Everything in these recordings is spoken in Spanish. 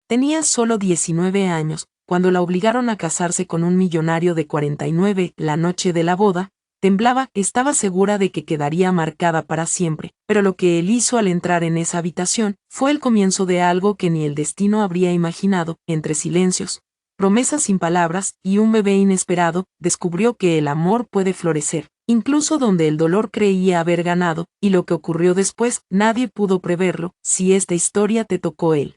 Tenía solo 19 años, cuando la obligaron a casarse con un millonario de 49. La noche de la boda, temblaba, estaba segura de que quedaría marcada para siempre, pero lo que él hizo al entrar en esa habitación fue el comienzo de algo que ni el destino habría imaginado. Entre silencios, promesas sin palabras y un bebé inesperado, descubrió que el amor puede florecer, incluso donde el dolor creía haber ganado, y lo que ocurrió después nadie pudo preverlo. Si esta historia te tocó el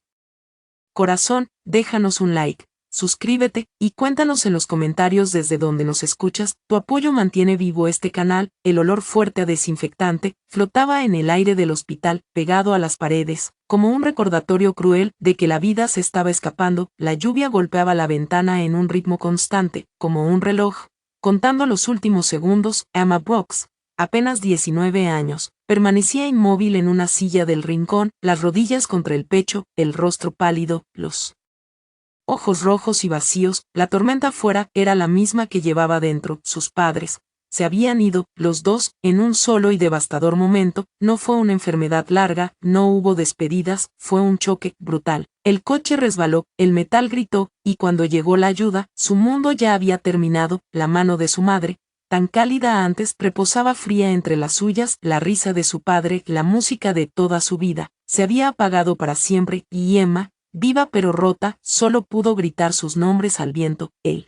corazón, déjanos un like, suscríbete y cuéntanos en los comentarios desde donde nos escuchas. Tu apoyo mantiene vivo este canal. El olor fuerte a desinfectante flotaba en el aire del hospital, pegado a las paredes, como un recordatorio cruel de que la vida se estaba escapando. La lluvia golpeaba la ventana en un ritmo constante, como un reloj, contando los últimos segundos. Emma Brooks, apenas 19 años, permanecía inmóvil en una silla del rincón, las rodillas contra el pecho, el rostro pálido, los ojos rojos y vacíos. La tormenta fuera era la misma que llevaba dentro. Sus padres se habían ido, los dos, en un solo y devastador momento. No fue una enfermedad larga, no hubo despedidas, fue un choque brutal. El coche resbaló, el metal gritó, y cuando llegó la ayuda, su mundo ya había terminado. La mano de su madre, tan cálida antes, reposaba fría entre las suyas. La risa de su padre, la música de toda su vida, se había apagado para siempre, y Emma, viva pero rota, solo pudo gritar sus nombres al viento. El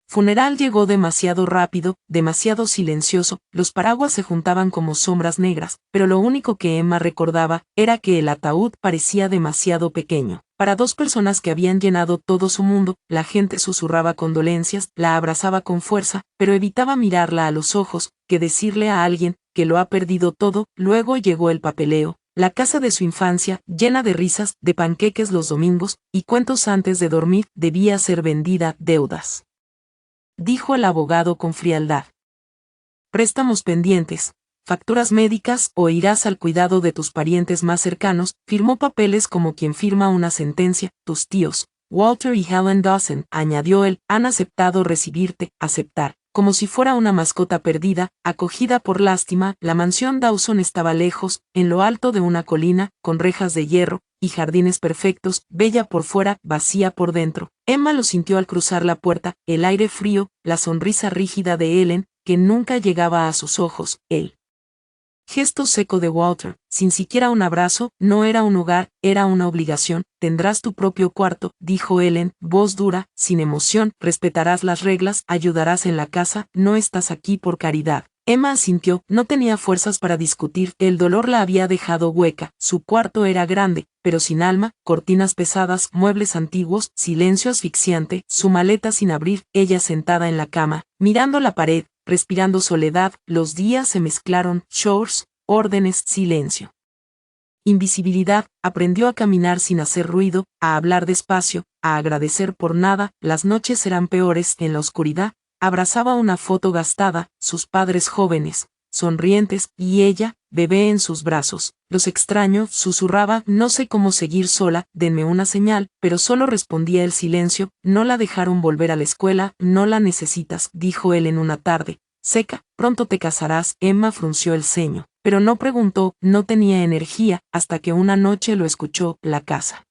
funeral llegó demasiado rápido, demasiado silencioso. Los paraguas se juntaban como sombras negras, pero lo único que Emma recordaba era que el ataúd parecía demasiado pequeño para dos personas que habían llenado todo su mundo. La gente susurraba condolencias, la abrazaba con fuerza, pero evitaba mirarla a los ojos, que decirle a alguien que lo ha perdido todo. Luego llegó el papeleo. La casa de su infancia, llena de risas, de panqueques los domingos, y cuentos antes de dormir, debía ser vendida. Deudas, dijo el abogado con frialdad. Préstamos pendientes, facturas médicas, o irás al cuidado de tus parientes más cercanos. Firmó papeles como quien firma una sentencia. Tus tíos, Walter y Helen Dawson, añadió él, han aceptado recibirte. Aceptar, como si fuera una mascota perdida, acogida por lástima. La mansión Dawson estaba lejos, en lo alto de una colina, con rejas de hierro y jardines perfectos, bella por fuera, vacía por dentro. Emma lo sintió al cruzar la puerta, el aire frío, la sonrisa rígida de Ellen, que nunca llegaba a sus ojos, el gesto seco de Walter, sin siquiera un abrazo. No era un hogar, era una obligación. Tendrás tu propio cuarto, dijo Ellen, voz dura, sin emoción. Respetarás las reglas, ayudarás en la casa, no estás aquí por caridad. Emma asintió, no tenía fuerzas para discutir. El dolor la había dejado hueca. Su cuarto era grande, pero sin alma, cortinas pesadas, muebles antiguos, silencio asfixiante, su maleta sin abrir, ella sentada en la cama, mirando la pared, respirando soledad. Los días se mezclaron, chores, órdenes, silencio, invisibilidad. Aprendió a caminar sin hacer ruido, a hablar despacio, a agradecer por nada. Las noches eran peores. En la oscuridad, abrazaba una foto gastada, sus padres jóvenes, sonrientes, y ella, bebé en sus brazos. Los extraño, susurraba, no sé cómo seguir sola, denme una señal, pero solo respondía el silencio. No la dejaron volver a la escuela. No la necesitas, dijo él en una tarde seca. Pronto te casarás. Emma frunció el ceño, pero no preguntó. No tenía energía, hasta que una noche lo escuchó. La casa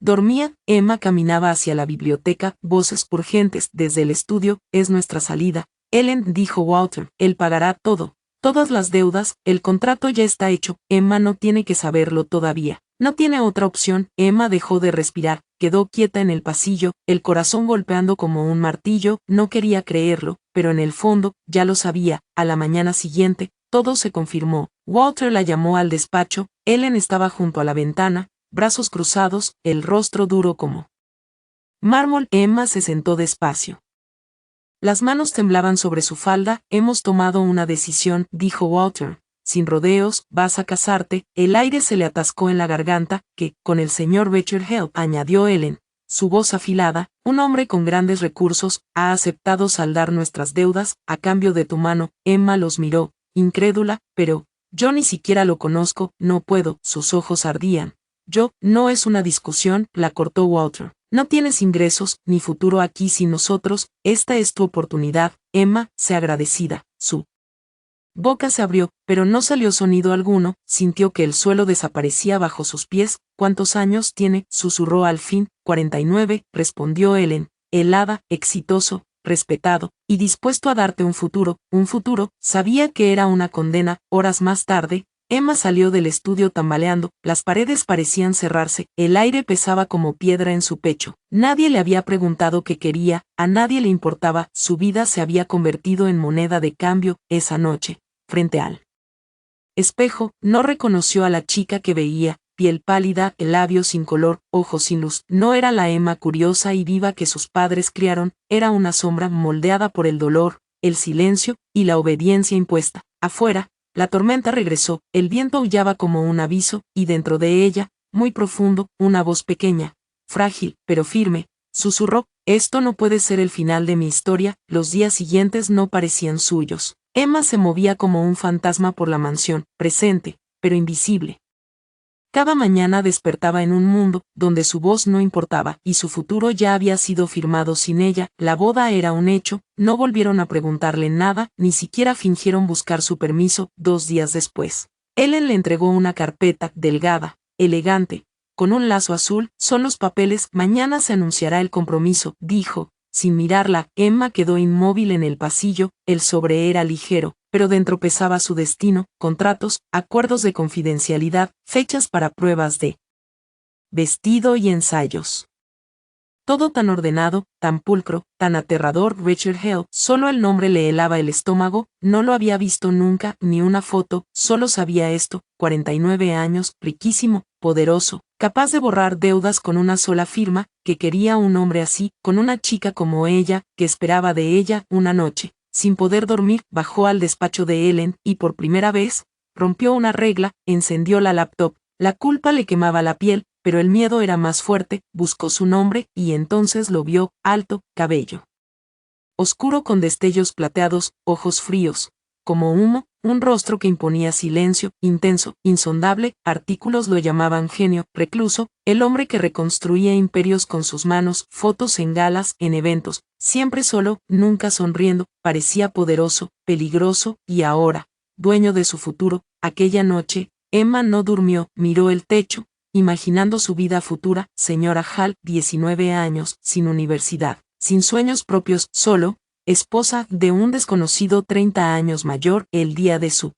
dormía. Emma caminaba hacia la biblioteca, voces urgentes desde el estudio. Es nuestra salida, Ellen, dijo Walter. Él pagará todo, todas las deudas. El contrato ya está hecho. Emma no tiene que saberlo todavía. No tiene otra opción. Emma dejó de respirar, quedó quieta en el pasillo, el corazón golpeando como un martillo. No quería creerlo, pero en el fondo, ya lo sabía. A la mañana siguiente, todo se confirmó. Walter la llamó al despacho. Ellen estaba junto a la ventana, brazos cruzados, el rostro duro como mármol. Emma se sentó despacio. Las manos temblaban sobre su falda. Hemos tomado una decisión, dijo Walter, sin rodeos, vas a casarte. El aire se le atascó en la garganta. Que, con el señor Beecher-Help, añadió Ellen, su voz afilada, un hombre con grandes recursos, ha aceptado saldar nuestras deudas, a cambio de tu mano. Emma los miró, incrédula, pero, yo ni siquiera lo conozco, no puedo. Sus ojos ardían. Yo, no es una discusión, la cortó Walter. No tienes ingresos, ni futuro aquí sin nosotros. Esta es tu oportunidad. Emma, sé agradecida. Su boca se abrió, pero no salió sonido alguno, sintió que el suelo desaparecía bajo sus pies. ¿Cuántos años tiene?, susurró al fin. 49, respondió Ellen, helada, exitoso, respetado, y dispuesto a darte un futuro. Sabía que era una condena. Horas más tarde, Emma salió del estudio tambaleando, las paredes parecían cerrarse, el aire pesaba como piedra en su pecho. Nadie le había preguntado qué quería, a nadie le importaba, su vida se había convertido en moneda de cambio. Esa noche, frente al espejo, no reconoció a la chica que veía, piel pálida, labios sin color, ojos sin luz. No era la Emma curiosa y viva que sus padres criaron, era una sombra moldeada por el dolor, el silencio y la obediencia impuesta. Afuera, la tormenta regresó, el viento aullaba como un aviso, y dentro de ella, muy profundo, una voz pequeña, frágil, pero firme, susurró: esto no puede ser el final de mi historia. Los días siguientes no parecían suyos. Emma se movía como un fantasma por la mansión, presente, pero invisible. Cada mañana despertaba en un mundo donde su voz no importaba y su futuro ya había sido firmado sin ella. La boda era un hecho, no volvieron a preguntarle nada, ni siquiera fingieron buscar su permiso. 2 días después, Ellen le entregó una carpeta, delgada, elegante, con un lazo azul. Son los papeles, mañana se anunciará el compromiso, dijo. Sin mirarla, Emma quedó inmóvil en el pasillo. El sobre era ligero, pero dentro pesaba su destino, contratos, acuerdos de confidencialidad, fechas para pruebas de vestido y ensayos. Todo tan ordenado, tan pulcro, tan aterrador. Richard Hale, solo el nombre le helaba el estómago, no lo había visto nunca, ni una foto, solo sabía esto: 49 años, riquísimo, poderoso, capaz de borrar deudas con una sola firma, que quería un hombre así, con una chica como ella, que esperaba de ella. Una noche, sin poder dormir, bajó al despacho de Ellen y por primera vez, rompió una regla, encendió la laptop. La culpa le quemaba la piel, pero el miedo era más fuerte. Buscó su nombre y entonces lo vio: alto, cabello oscuro con destellos plateados, ojos fríos, como humo, un rostro que imponía silencio, intenso, insondable. Artículos lo llamaban genio, recluso, el hombre que reconstruía imperios con sus manos, fotos en galas, en eventos, siempre solo, nunca sonriendo, parecía poderoso, peligroso, y ahora, dueño de su futuro. Aquella noche, Emma no durmió, miró el techo, imaginando su vida futura. Señora Hall, 19 años, sin universidad, sin sueños propios, solo, esposa de un desconocido 30 años mayor. El día de su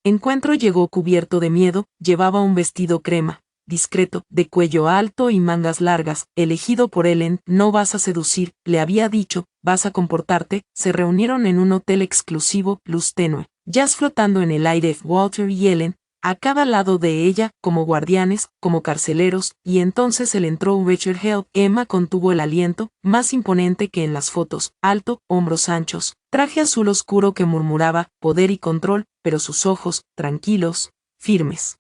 encuentro llegó cubierto de miedo, llevaba un vestido crema, discreto, de cuello alto y mangas largas, elegido por Ellen. No vas a seducir, le había dicho, vas a comportarte. Se reunieron en un hotel exclusivo, luz tenue, jazz flotando en el aire. Walter y Ellen, a cada lado de ella, como guardianes, como carceleros, y entonces él entró. Richard Hale. Emma contuvo el aliento, más imponente que en las fotos, alto, hombros anchos, traje azul oscuro que murmuraba poder y control, pero sus ojos, tranquilos, firmes,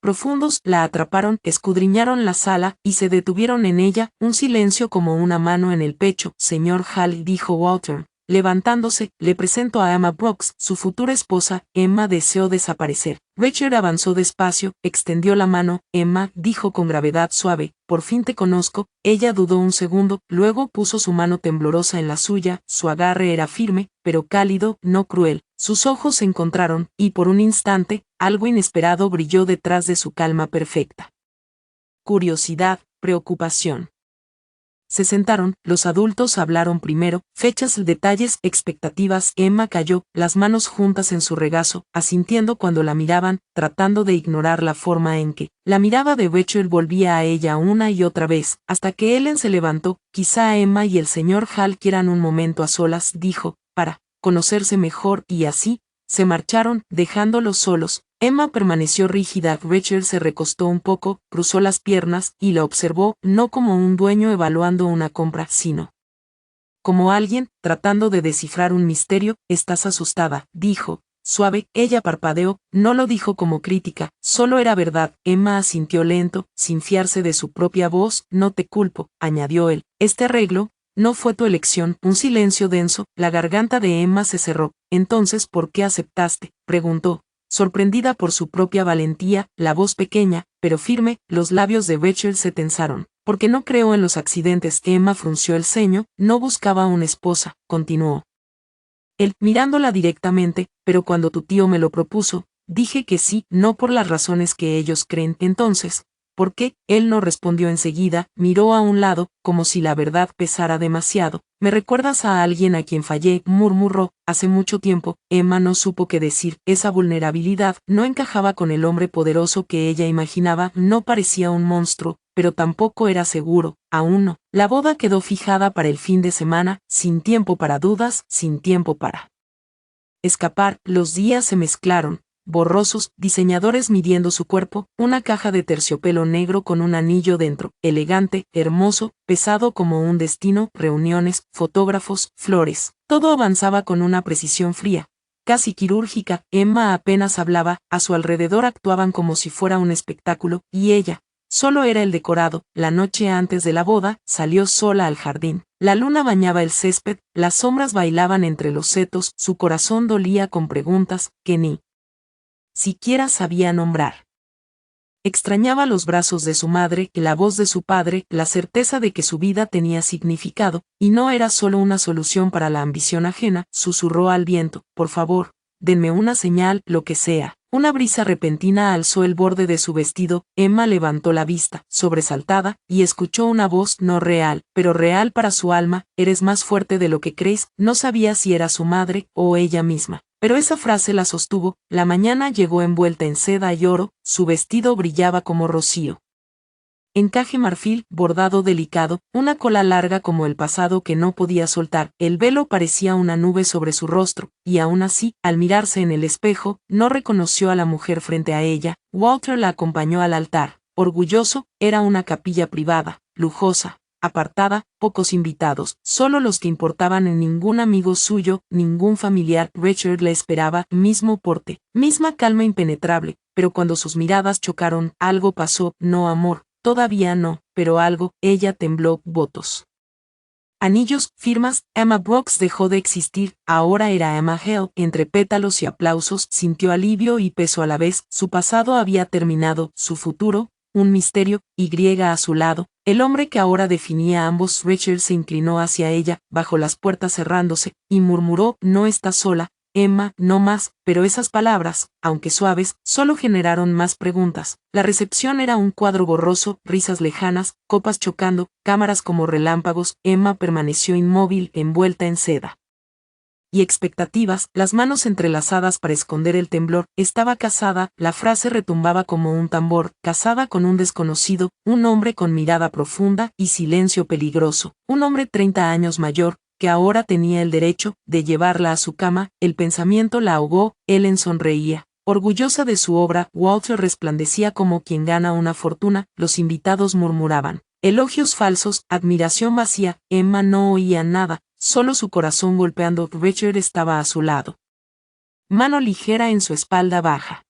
profundos, la atraparon. Escudriñaron la sala y se detuvieron en ella, un silencio como una mano en el pecho. Señor Hall, dijo Walter, levantándose, le presento a Emma Brooks, su futura esposa. Emma deseó desaparecer. Richard avanzó despacio, extendió la mano. Emma, dijo con gravedad suave, por fin te conozco. Ella dudó un segundo, luego puso su mano temblorosa en la suya. Su agarre era firme, pero cálido, no cruel. Sus ojos se encontraron, y por un instante, algo inesperado brilló detrás de su calma perfecta. Curiosidad, preocupación. Se sentaron, los adultos hablaron primero, fechas, detalles, expectativas. Emma cayó, las manos juntas en su regazo, asintiendo cuando la miraban, tratando de ignorar la forma en que la mirada de Richard volvía a ella una y otra vez, hasta que Ellen se levantó. Quizá Emma y el señor Hall quieran un momento a solas, dijo, para conocerse mejor, y así, se marcharon, dejándolos solos. Emma permaneció rígida. Richard se recostó un poco, cruzó las piernas, y la observó, no como un dueño evaluando una compra, sino como alguien, tratando de descifrar un misterio. Estás asustada, dijo, suave. Ella parpadeó, no lo dijo como crítica, solo era verdad. Emma asintió lento, sin fiarse de su propia voz. No te culpo, añadió él, este arreglo no fue tu elección. Un silencio denso, la garganta de Emma se cerró. Entonces, ¿por qué aceptaste?, preguntó, sorprendida por su propia valentía. La voz pequeña, pero firme, los labios de Richard se tensaron. Porque no creo en los accidentes. Emma frunció el ceño, no buscaba una esposa, continuó. Él, mirándola directamente, pero cuando tu tío me lo propuso, dije que sí, no por las razones que ellos creen. Entonces, ¿por qué? Él no respondió enseguida, miró a un lado, como si la verdad pesara demasiado. Me recuerdas a alguien a quien fallé, murmuró, hace mucho tiempo. Emma no supo qué decir. Esa vulnerabilidad no encajaba con el hombre poderoso que ella imaginaba, no parecía un monstruo, pero tampoco era seguro, aún no. La boda quedó fijada para el fin de semana, sin tiempo para dudas, sin tiempo para escapar. Los días se mezclaron, borrosos, diseñadores midiendo su cuerpo, una caja de terciopelo negro con un anillo dentro, elegante, hermoso, pesado como un destino, reuniones, fotógrafos, flores. Todo avanzaba con una precisión fría, casi quirúrgica. Emma apenas hablaba, a su alrededor actuaban como si fuera un espectáculo, y ella solo era el decorado. La noche antes de la boda, salió sola al jardín. La luna bañaba el césped, las sombras bailaban entre los setos, su corazón dolía con preguntas que ni siquiera sabía nombrar. Extrañaba los brazos de su madre, la voz de su padre, la certeza de que su vida tenía significado, y no era solo una solución para la ambición ajena. Susurró al viento, por favor, denme una señal, lo que sea. Una brisa repentina alzó el borde de su vestido. Emma levantó la vista, sobresaltada, y escuchó una voz no real, pero real para su alma: eres más fuerte de lo que crees. No sabía si era su madre o ella misma, pero esa frase la sostuvo. La mañana llegó envuelta en seda y oro, su vestido brillaba como rocío. Encaje marfil, bordado delicado, una cola larga como el pasado que no podía soltar. El velo parecía una nube sobre su rostro, y aún así, al mirarse en el espejo, no reconoció a la mujer frente a ella. Walter la acompañó al altar. Orgulloso, era una capilla privada, lujosa, apartada, pocos invitados, solo los que importaban. En ningún amigo suyo, ningún familiar. Richard le esperaba, mismo porte, misma calma impenetrable, pero cuando sus miradas chocaron, algo pasó. No amor, todavía no, pero algo. Ella tembló. Votos, anillos, firmas. Emma Brooks dejó de existir, ahora era Emma Hale. Entre pétalos y aplausos, sintió alivio y peso a la vez. Su pasado había terminado, su futuro, un misterio. Y a su lado, el hombre que ahora definía a ambos. Richard se inclinó hacia ella, bajo las puertas cerrándose, y murmuró: no estás sola, Emma, no más. Pero esas palabras, aunque suaves, solo generaron más preguntas. La recepción era un cuadro borroso, risas lejanas, copas chocando, cámaras como relámpagos. Emma permaneció inmóvil, envuelta en seda y expectativas, las manos entrelazadas para esconder el temblor. Estaba casada, la frase retumbaba como un tambor, casada con un desconocido, un hombre con mirada profunda y silencio peligroso, un hombre 30 años mayor, que ahora tenía el derecho de llevarla a su cama. El pensamiento la ahogó. Ellen sonreía, orgullosa de su obra. Walter resplandecía como quien gana una fortuna. Los invitados murmuraban elogios falsos, admiración vacía. Emma no oía nada, solo su corazón golpeando. Richard estaba a su lado, mano ligera en su espalda baja.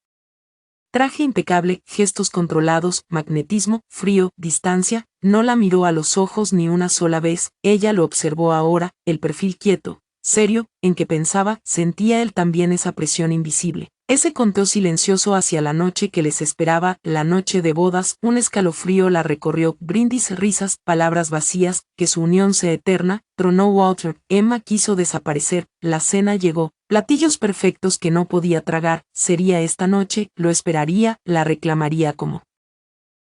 Traje impecable, gestos controlados, magnetismo, frío, distancia. No la miró a los ojos ni una sola vez. Ella lo observó ahora, el perfil quieto, serio, en que pensaba. Sentía él también esa presión invisible, ese conteo silencioso hacia la noche que les esperaba, la noche de bodas. Un escalofrío la recorrió. Brindis, risas, palabras vacías, que su unión sea eterna. Tronó Walter. Emma quiso desaparecer. La cena llegó, platillos perfectos que no podía tragar. Sería esta noche, lo esperaría, la reclamaría como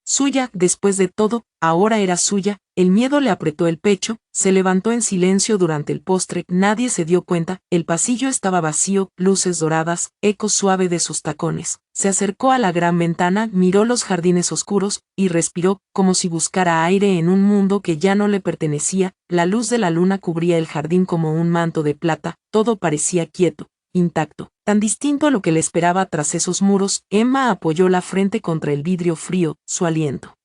suya. Después de todo, ahora era suya. El miedo le apretó el pecho, se levantó en silencio durante el postre. Nadie se dio cuenta, el pasillo estaba vacío, luces doradas, eco suave de sus tacones. Se acercó a la gran ventana, miró los jardines oscuros, y respiró, como si buscara aire en un mundo que ya no le pertenecía. La luz de la luna cubría el jardín como un manto de plata, todo parecía quieto, intacto, tan distinto a lo que le esperaba tras esos muros. Emma apoyó la frente contra el vidrio frío, su aliento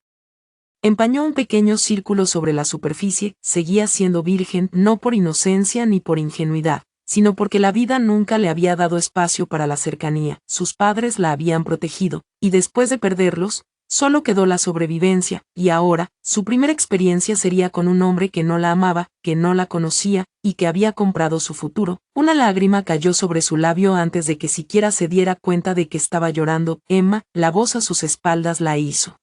empañó un pequeño círculo sobre la superficie. Seguía siendo virgen, no por inocencia ni por ingenuidad, sino porque la vida nunca le había dado espacio para la cercanía. Sus padres la habían protegido, y después de perderlos, solo quedó la sobrevivencia, y ahora, su primera experiencia sería con un hombre que no la amaba, que no la conocía, y que había comprado su futuro. Una lágrima cayó sobre su labio antes de que siquiera se diera cuenta de que estaba llorando. Emma, la voz a sus espaldas la hizo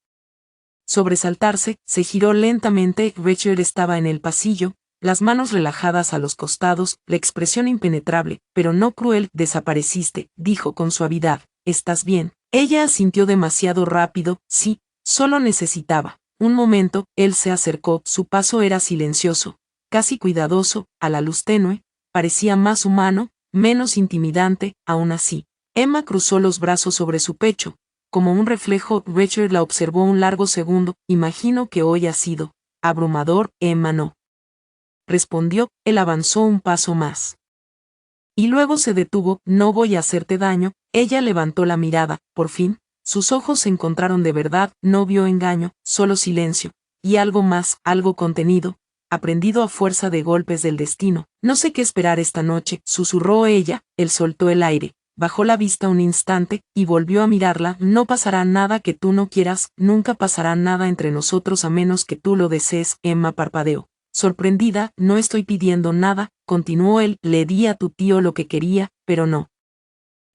sobresaltarse. Se giró lentamente. Richard estaba en el pasillo, las manos relajadas a los costados, la expresión impenetrable, pero no cruel. Desapareciste, dijo con suavidad. ¿Estás bien? Ella asintió demasiado rápido. Sí, solo necesitaba un momento. Él se acercó, su paso era silencioso, casi cuidadoso, a la luz tenue, parecía más humano, menos intimidante. Aún así, Emma cruzó los brazos sobre su pecho, como un reflejo. Richard la observó un largo segundo. Imagino que hoy ha sido abrumador. Emma no respondió. Él avanzó un paso más. Y luego se detuvo. No voy a hacerte daño. Ella levantó la mirada, por fin. Sus ojos se encontraron de verdad. No vio engaño, solo silencio. Y algo más, algo contenido, aprendido a fuerza de golpes del destino. No sé qué esperar esta noche, susurró ella. Él soltó el aire, bajó la vista un instante, y volvió a mirarla. No pasará nada que tú no quieras, nunca pasará nada entre nosotros a menos que tú lo desees. Emma parpadeó. Sorprendida. No estoy pidiendo nada, continuó él. Le di a tu tío lo que quería, pero no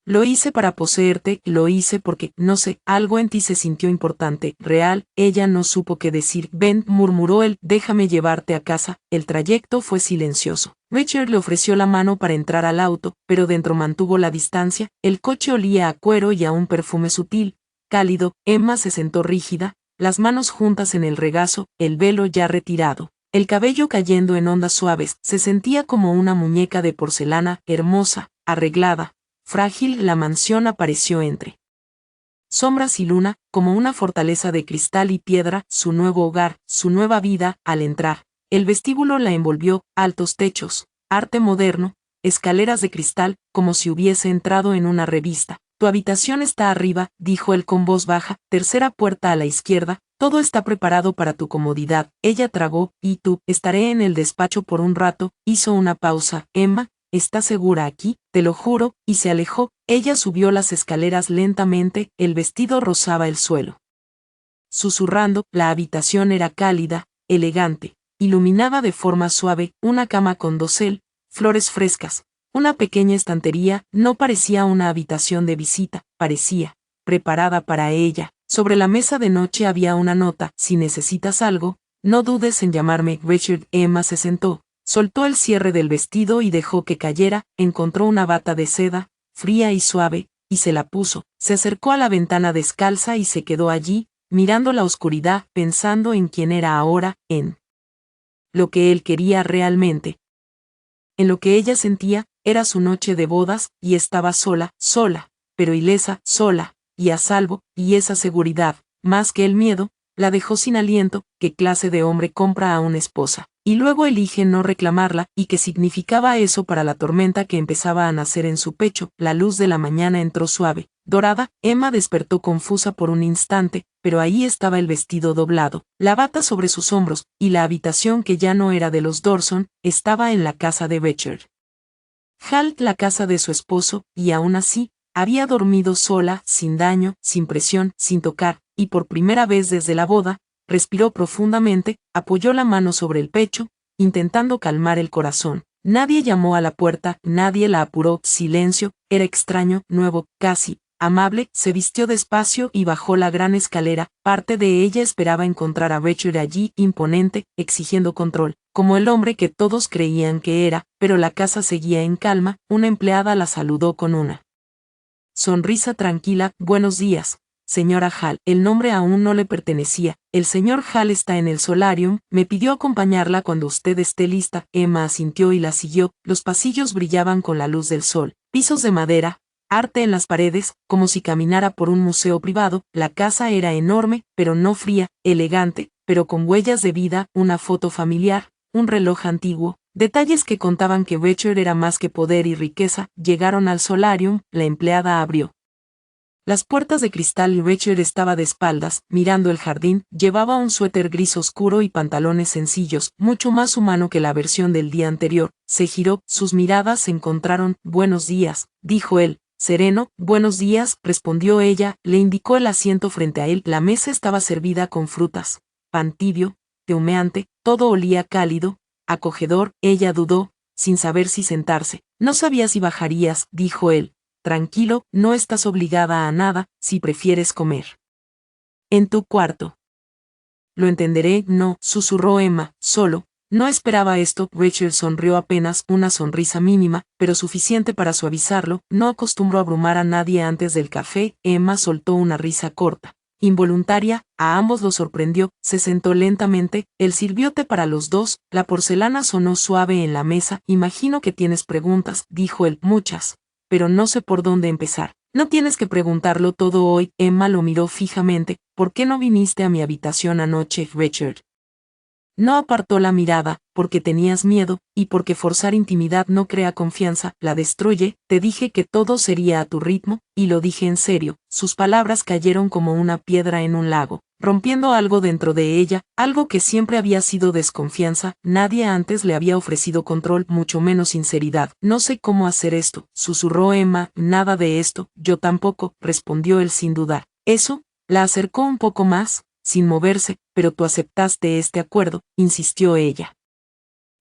lo hice para poseerte, lo hice porque, no sé, algo en ti se sintió importante, real. Ella no supo qué decir. Ven, murmuró él, déjame llevarte a casa. El trayecto fue silencioso. Richard le ofreció la mano para entrar al auto, pero dentro mantuvo la distancia. El coche olía a cuero y a un perfume sutil, cálido. Emma se sentó rígida, las manos juntas en el regazo, el velo ya retirado, el cabello cayendo en ondas suaves. Se sentía como una muñeca de porcelana, hermosa, arreglada, frágil. La mansión apareció entre sombras y luna, como una fortaleza de cristal y piedra, su nuevo hogar, su nueva vida. Al entrar, el vestíbulo la envolvió, altos techos, arte moderno, escaleras de cristal, como si hubiese entrado en una revista. Tu habitación está arriba, dijo él con voz baja, tercera puerta a la izquierda, todo está preparado para tu comodidad. Ella tragó. ¿Y tú? Estaré en el despacho por un rato. Hizo una pausa. Emma, ¿estás segura aquí? Te lo juro. Y se alejó. Ella subió las escaleras lentamente, el vestido rozaba el suelo. Susurrando, la habitación era cálida, elegante, iluminada de forma suave, una cama con dosel, flores frescas, una pequeña estantería. No parecía una habitación de visita, parecía preparada para ella. Sobre la mesa de noche había una nota: si necesitas algo, no dudes en llamarme. Richard. Emma se sentó, soltó el cierre del vestido y dejó que cayera. Encontró una bata de seda, fría y suave, y se la puso. Se acercó a la ventana descalza y se quedó allí, mirando la oscuridad, pensando en quién era ahora, en lo que él quería realmente, en lo que ella sentía. Era su noche de bodas, y estaba sola, pero ilesa, sola, y a salvo, y esa seguridad, más que el miedo, la dejó sin aliento. ¿Qué clase de hombre compra a una esposa y luego elige no reclamarla? ¿Y qué significaba eso para la tormenta que empezaba a nacer en su pecho? La luz de la mañana entró suave, dorada. Emma despertó confusa por un instante, pero ahí estaba el vestido doblado, la bata sobre sus hombros, y la habitación, que ya no era de los Dorson, estaba en la casa de Richard Hall, la casa de su esposo, y aún así, había dormido sola, sin daño, sin presión, sin tocar, y por primera vez desde la boda, respiró profundamente, apoyó la mano sobre el pecho, intentando calmar el corazón. Nadie llamó a la puerta, nadie la apuró. Silencio. Era extraño, nuevo, casi amable. Se vistió despacio y bajó la gran escalera. Parte de ella esperaba encontrar a Richard allí, imponente, exigiendo control, como el hombre que todos creían que era, pero la casa seguía en calma. Una empleada la saludó con una sonrisa tranquila. Buenos días, señora Hall. El nombre aún no le pertenecía. El señor Hall está en el solarium. Me pidió acompañarla cuando usted esté lista. Emma asintió y la siguió. Los pasillos brillaban con la luz del sol. Pisos de madera, arte en las paredes, como si caminara por un museo privado. La casa era enorme, pero no fría, elegante, pero con huellas de vida. Una foto familiar, un reloj antiguo, detalles que contaban que Richard era más que poder y riqueza. Llegaron al solarium. La empleada abrió las puertas de cristal y Richard estaba de espaldas, mirando el jardín. Llevaba un suéter gris oscuro y pantalones sencillos, mucho más humano que la versión del día anterior. Se giró, sus miradas se encontraron. Buenos días, dijo él, sereno. Buenos días, respondió ella. Le indicó el asiento frente a él. La mesa estaba servida con frutas, pan tibio, té humeante, todo olía cálido, acogedor. Ella dudó, sin saber si sentarse. No sabía si bajarías, dijo él. Tranquilo, no estás obligada a nada. Si prefieres comer en tu cuarto, lo entenderé. No, susurró Emma, solo No esperaba esto. Rachel sonrió, apenas una sonrisa mínima, pero suficiente para suavizarlo. No acostumbro a abrumar a nadie antes del café. Emma soltó una risa corta, involuntaria. A ambos los sorprendió. Se sentó lentamente, él sirvió té para los dos, la porcelana sonó suave en la mesa. Imagino que tienes preguntas, dijo él. Muchas, pero no sé por dónde empezar. No tienes que preguntarlo todo hoy. Emma lo miró fijamente. ¿Por qué no viniste a mi habitación anoche, Richard? No apartó la mirada, porque tenías miedo, y porque forzar intimidad no crea confianza, la destruye. Te dije que todo sería a tu ritmo, y lo dije en serio. Sus palabras cayeron como una piedra en un lago, rompiendo algo dentro de ella, algo que siempre había sido desconfianza. Nadie antes le había ofrecido control, mucho menos sinceridad. No sé cómo hacer esto, susurró Emma. Nada de esto, yo tampoco, respondió él sin dudar. Eso, la acercó un poco más, sin moverse. Pero tú aceptaste este acuerdo, insistió ella.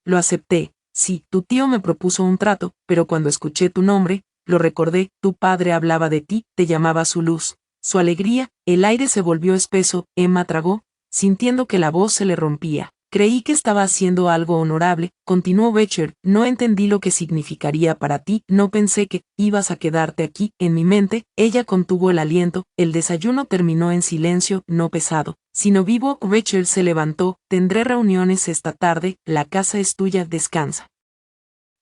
Lo acepté, sí, tu tío me propuso un trato, pero cuando escuché tu nombre, lo recordé. Tu padre hablaba de ti, te llamaba su luz, su alegría. El aire se volvió espeso. Emma tragó, sintiendo que la voz se le rompía. Creí que estaba haciendo algo honorable, continuó Becher. No entendí lo que significaría para ti, no pensé que ibas a quedarte aquí. En mi mente, ella contuvo el aliento. El desayuno terminó en silencio, no pesado, sino vivo. Becher se levantó. Tendré reuniones esta tarde, la casa es tuya, descansa.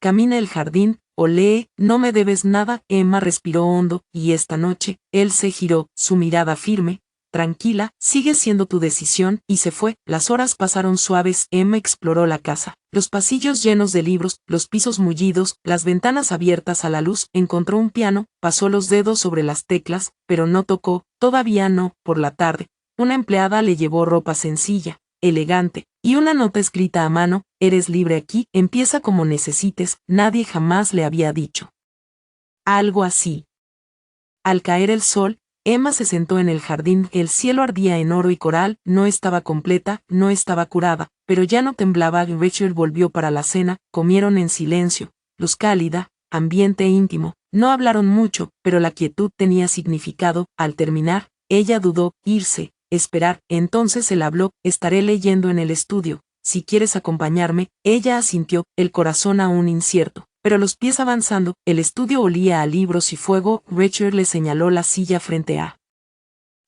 Camina el jardín, o lee, no me debes nada. Emma respiró hondo, y esta noche, él se giró, su mirada firme. Tranquila, sigue siendo tu decisión, y se fue. Las horas pasaron suaves. Emma exploró la casa, los pasillos llenos de libros, los pisos mullidos, las ventanas abiertas a la luz. Encontró un piano, pasó los dedos sobre las teclas, pero no tocó, todavía no. Por la tarde, una empleada le llevó ropa sencilla, elegante, y una nota escrita a mano: eres libre aquí, empieza como necesites. Nadie jamás le había dicho algo así. Al caer el sol, Emma se sentó en el jardín. El cielo ardía en oro y coral. No estaba completa, no estaba curada, pero ya no temblaba. Rachel volvió para la cena. Comieron en silencio, luz cálida, ambiente íntimo. No hablaron mucho, pero la quietud tenía significado. Al terminar, ella dudó. Irse, esperar. Entonces él habló: estaré leyendo en el estudio, si quieres acompañarme. Ella asintió, el corazón aún incierto, pero los pies avanzando. El estudio olía a libros y fuego. Richard le señaló la silla frente a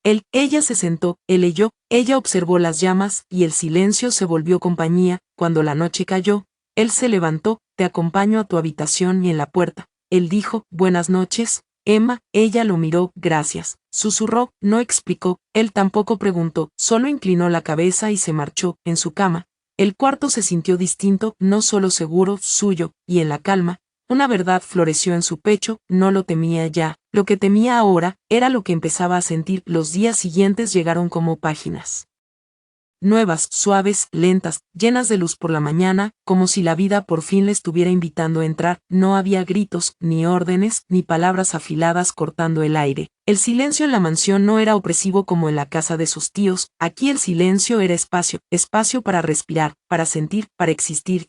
él. Ella se sentó, él leyó. Ella observó las llamas, y el silencio se volvió compañía. Cuando la noche cayó, él se levantó. Te acompaño a tu habitación. Y en la puerta, él dijo: buenas noches, Emma. Ella lo miró. Gracias, susurró. No explicó, él tampoco preguntó, solo inclinó la cabeza y se marchó. En su cama, el cuarto se sintió distinto, no solo seguro, suyo, y en la calma, una verdad floreció en su pecho. No lo temía ya, lo que temía ahora, era lo que empezaba a sentir. Los días siguientes llegaron como páginas nuevas, suaves, lentas, llenas de luz por la mañana, como si la vida por fin le estuviera invitando a entrar. No había gritos, ni órdenes, ni palabras afiladas cortando el aire. El silencio en la mansión no era opresivo como en la casa de sus tíos. Aquí el silencio era espacio, espacio para respirar, para sentir, para existir.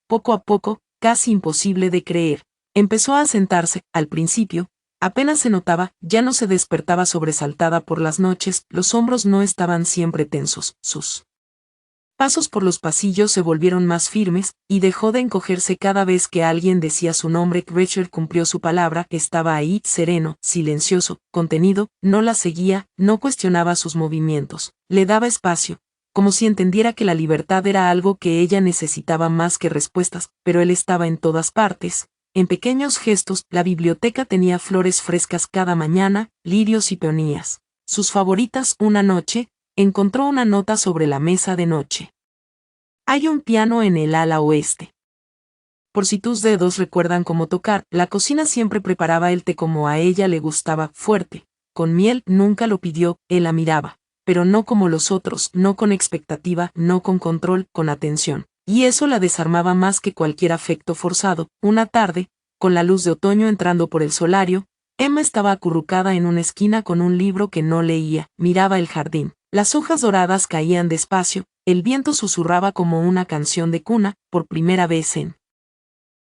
Poco a poco, casi imposible de creer, empezó a sentarse. Al principio, apenas se notaba, ya no se despertaba sobresaltada por las noches, los hombros no estaban siempre tensos, sus pasos por los pasillos se volvieron más firmes, y dejó de encogerse cada vez que alguien decía su nombre. Richard cumplió su palabra, estaba ahí, sereno, silencioso, contenido. No la seguía, no cuestionaba sus movimientos, le daba espacio, como si entendiera que la libertad era algo que ella necesitaba más que respuestas. Pero él estaba en todas partes, en pequeños gestos. La biblioteca tenía flores frescas cada mañana, lirios y peonías, sus favoritas. Una noche, encontró una nota sobre la mesa de noche. Hay un piano en el ala oeste. Por si tus dedos recuerdan cómo tocar. La cocina siempre preparaba el té como a ella le gustaba, fuerte, con miel. Nunca lo pidió, él la miraba, pero no como los otros, no con expectativa, no con control, con atención. Y eso la desarmaba más que cualquier afecto forzado. Una tarde, con la luz de otoño entrando por el solario, Emma estaba acurrucada en una esquina con un libro que no leía. Miraba el jardín. Las hojas doradas caían despacio, el viento susurraba como una canción de cuna. Por primera vez en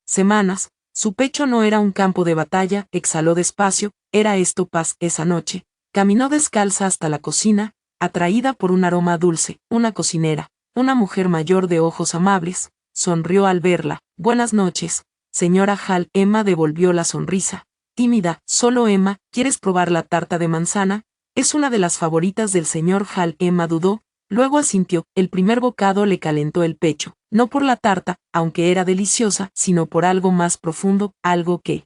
semanas, su pecho no era un campo de batalla. Exhaló despacio, era esto paz. Esa noche, caminó descalza hasta la cocina, atraída por un aroma dulce. Una cocinera, Una mujer mayor de ojos amables, sonrió al verla. Buenas noches, señora Hall. Emma devolvió la sonrisa. Tímida, solo Emma, ¿quieres probar la tarta de manzana? Es una de las favoritas del señor Hall. Emma dudó, luego asintió. El primer bocado le calentó el pecho, no por la tarta, aunque era deliciosa, sino por algo más profundo, algo que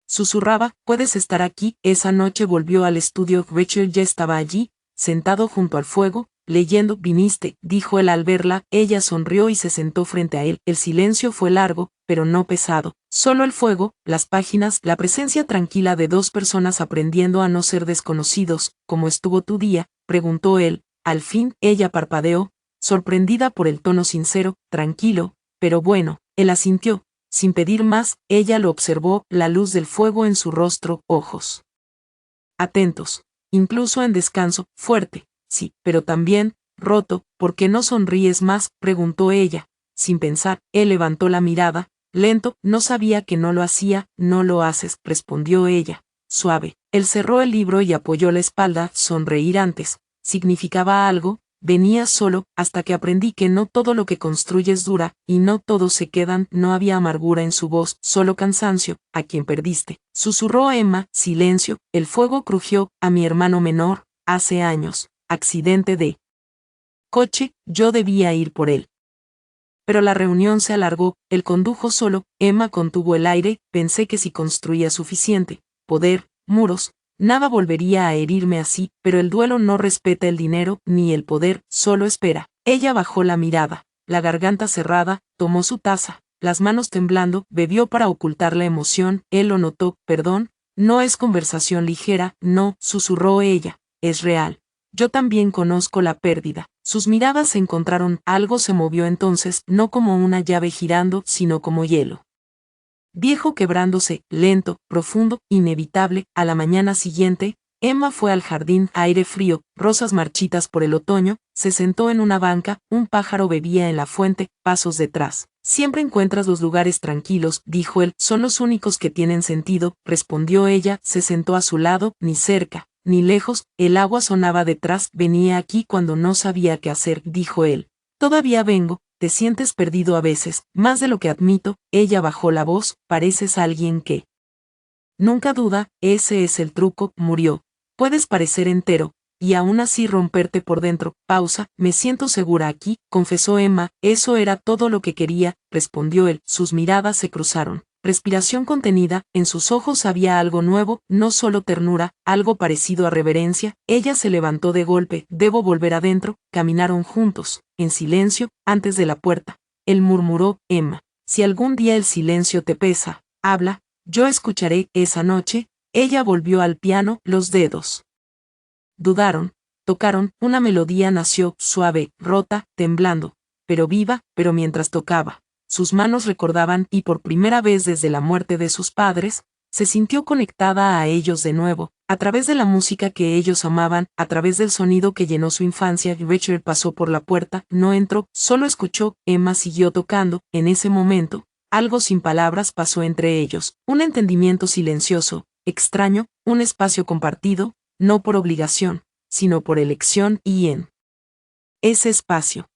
susurraba. Puedes estar aquí. Esa noche volvió al estudio. Richard ya estaba allí, sentado junto al fuego, leyendo. Viniste, dijo él al verla. Ella sonrió y se sentó frente a él. El silencio fue largo, pero no pesado. Solo el fuego, las páginas, la presencia tranquila de dos personas aprendiendo a no ser desconocidos. ¿Cómo estuvo tu día?, preguntó él. Al fin, ella parpadeó, sorprendida por el tono sincero. Tranquilo, pero bueno. Él asintió. Sin pedir más, ella lo observó, la luz del fuego en su rostro, ojos atentos, incluso en descanso, fuerte, sí, pero también roto. ¿Por qué no sonríes más?, preguntó ella. Sin pensar, él levantó la mirada, lento. No sabía que no lo hacía. No lo haces, respondió ella, suave. Él cerró el libro y apoyó la espalda. Sonreír antes significaba algo. Venía solo, hasta que aprendí que no todo lo que construyes dura, y no todos se quedan. No había amargura en su voz, solo cansancio. ¿A quién perdiste?, susurró Emma. Silencio. El fuego crujió. A mi hermano menor, hace años, accidente de coche, yo debía ir por él. Pero la reunión se alargó. Él condujo solo. Emma contuvo el aire. Pensé que si construía suficiente poder, muros, nada volvería a herirme así, pero el duelo no respeta el dinero, ni el poder, solo espera. Ella bajó la mirada, la garganta cerrada, tomó su taza, las manos temblando, bebió para ocultar la emoción. Él lo notó. Perdón, no es conversación ligera, no, susurró ella, es real. Yo también conozco la pérdida. Sus miradas se encontraron. Algo se movió entonces, no como una llave girando, sino como hielo viejo quebrándose, lento, profundo, inevitable. A la mañana siguiente, Emma fue al jardín. Aire frío, rosas marchitas por el otoño. Se sentó en una banca. Un pájaro bebía en la fuente, pasos detrás. Siempre encuentras los lugares tranquilos, dijo él. Son los únicos que tienen sentido, respondió ella. Se sentó a su lado. Ni cerca, ni lejos, el agua sonaba detrás. Venía aquí cuando no sabía qué hacer, dijo él. Todavía vengo. Te sientes perdido a veces, más de lo que admito. Ella bajó la voz. Pareces alguien que nunca duda. Ese es el truco. Murió. Puedes parecer entero, y aún así romperte por dentro. Pausa. Me siento segura aquí, confesó Emma. Eso era todo lo que quería, respondió él. Sus miradas se cruzaron. Respiración contenida. En sus ojos había algo nuevo, no solo ternura, algo parecido a reverencia. Ella se levantó de golpe. Debo volver adentro. Caminaron juntos, en silencio, antes de la puerta. Él murmuró. Emma, si algún día el silencio te pesa, habla, yo escucharé. Esa noche, ella volvió al piano. Los dedos dudaron, tocaron. Una melodía nació, suave, rota, temblando, pero viva. Pero mientras tocaba, sus manos recordaban, y por primera vez desde la muerte de sus padres, se sintió conectada a ellos de nuevo, a través de la música que ellos amaban, a través del sonido que llenó su infancia. Richard pasó por la puerta, no entró, solo escuchó. Emma siguió tocando. En ese momento, algo sin palabras pasó entre ellos, un entendimiento silencioso, extraño, un espacio compartido, no por obligación, sino por elección, y en ese espacio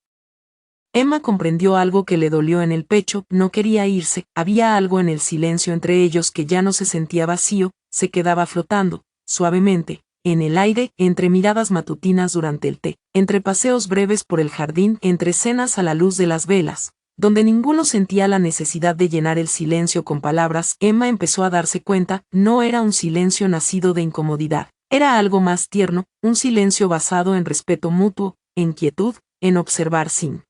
Emma comprendió algo que le dolió en el pecho. No quería irse. Había algo en el silencio entre ellos que ya no se sentía vacío, se quedaba flotando, suavemente, en el aire, entre miradas matutinas durante el té, entre paseos breves por el jardín, entre cenas a la luz de las velas, donde ninguno sentía la necesidad de llenar el silencio con palabras. Emma empezó a darse cuenta. No era un silencio nacido de incomodidad, era algo más tierno, un silencio basado en respeto mutuo, en quietud, en observar sin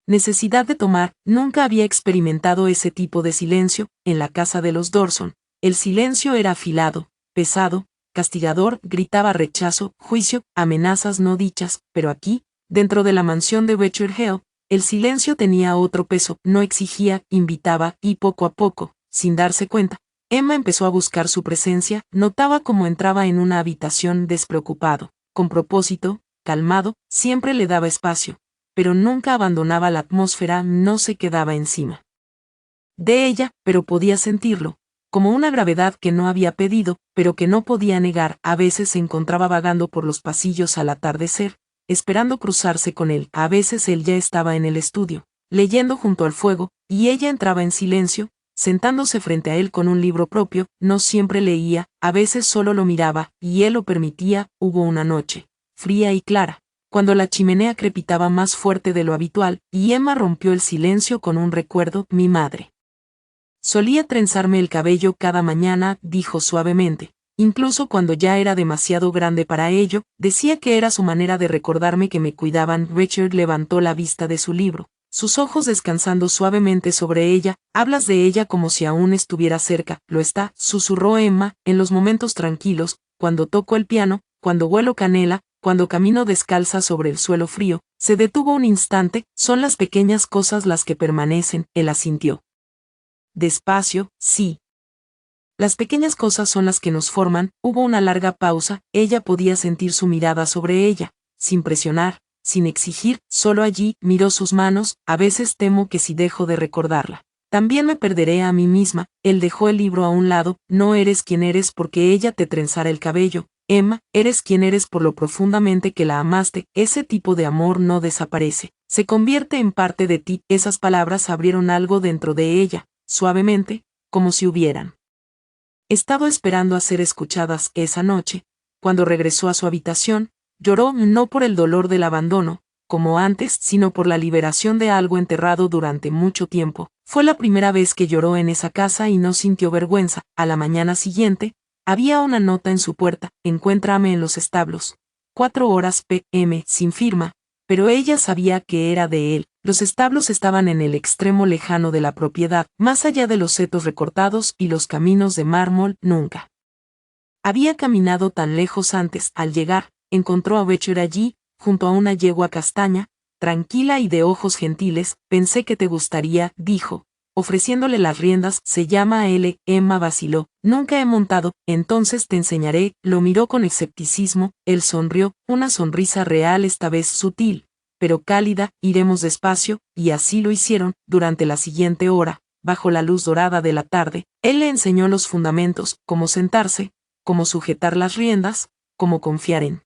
necesidad de tomar. Nunca había experimentado ese tipo de silencio. En la casa de los Dorson, el silencio era afilado, pesado, castigador. Gritaba rechazo, juicio, amenazas no dichas. Pero aquí, dentro de la mansión de Richard Hale, el silencio tenía otro peso. No exigía, invitaba, y poco a poco, sin darse cuenta, Emma empezó a buscar su presencia. Notaba cómo entraba en una habitación despreocupado, con propósito, calmado. Siempre le daba espacio, pero nunca abandonaba la atmósfera. No se quedaba encima de ella, pero podía sentirlo, como una gravedad que no había pedido, pero que no podía negar. A veces se encontraba vagando por los pasillos al atardecer, esperando cruzarse con él. A veces él ya estaba en el estudio, leyendo junto al fuego, y ella entraba en silencio, sentándose frente a él con un libro propio. No siempre leía, a veces solo lo miraba, y él lo permitía. Hubo una noche, fría y clara, cuando la chimenea crepitaba más fuerte de lo habitual, y Emma rompió el silencio con un recuerdo. Mi madre solía trenzarme el cabello cada mañana, dijo suavemente. Incluso cuando ya era demasiado grande para ello, decía que era su manera de recordarme que me cuidaban. Richard levantó la vista de su libro, sus ojos descansando suavemente sobre ella. Hablas de ella como si aún estuviera cerca. Lo está, susurró Emma, en los momentos tranquilos, cuando toco el piano, cuando huelo canela, cuando camino descalza sobre el suelo frío. Se detuvo un instante. Son las pequeñas cosas las que permanecen. Él asintió. Despacio, sí. Las pequeñas cosas son las que nos forman. Hubo una larga pausa. Ella podía sentir su mirada sobre ella, sin presionar, sin exigir, solo allí. Miró sus manos. A veces temo que si dejo de recordarla, también me perderé a mí misma. Él dejó el libro a un lado. No eres quien eres porque ella te trenzara el cabello, Emma, eres quien eres por lo profundamente que la amaste. Ese tipo de amor no desaparece, se convierte en parte de ti. Esas palabras abrieron algo dentro de ella, suavemente, como si hubieran estado esperando a ser escuchadas. Esa noche, cuando regresó a su habitación, lloró no por el dolor del abandono, como antes, sino por la liberación de algo enterrado durante mucho tiempo. Fue la primera vez que lloró en esa casa y no sintió vergüenza. A la mañana siguiente, había una nota en su puerta: encuéntrame en los establos. 4 horas p.m. sin firma, pero ella sabía que era de él. Los establos estaban en el extremo lejano de la propiedad, más allá de los setos recortados y los caminos de mármol. Nunca había caminado tan lejos antes. Al llegar, encontró a Becher allí, junto a una yegua castaña, tranquila y de ojos gentiles. Pensé que te gustaría, dijo, ofreciéndole las riendas. Se llama L. Emma vaciló. Nunca he montado. Entonces te enseñaré. Lo miró con escepticismo. Él sonrió, una sonrisa real, esta vez sutil, pero cálida. Iremos despacio, y así lo hicieron. Durante la siguiente hora, bajo la luz dorada de la tarde, él le enseñó los fundamentos: cómo sentarse, cómo sujetar las riendas, cómo confiar en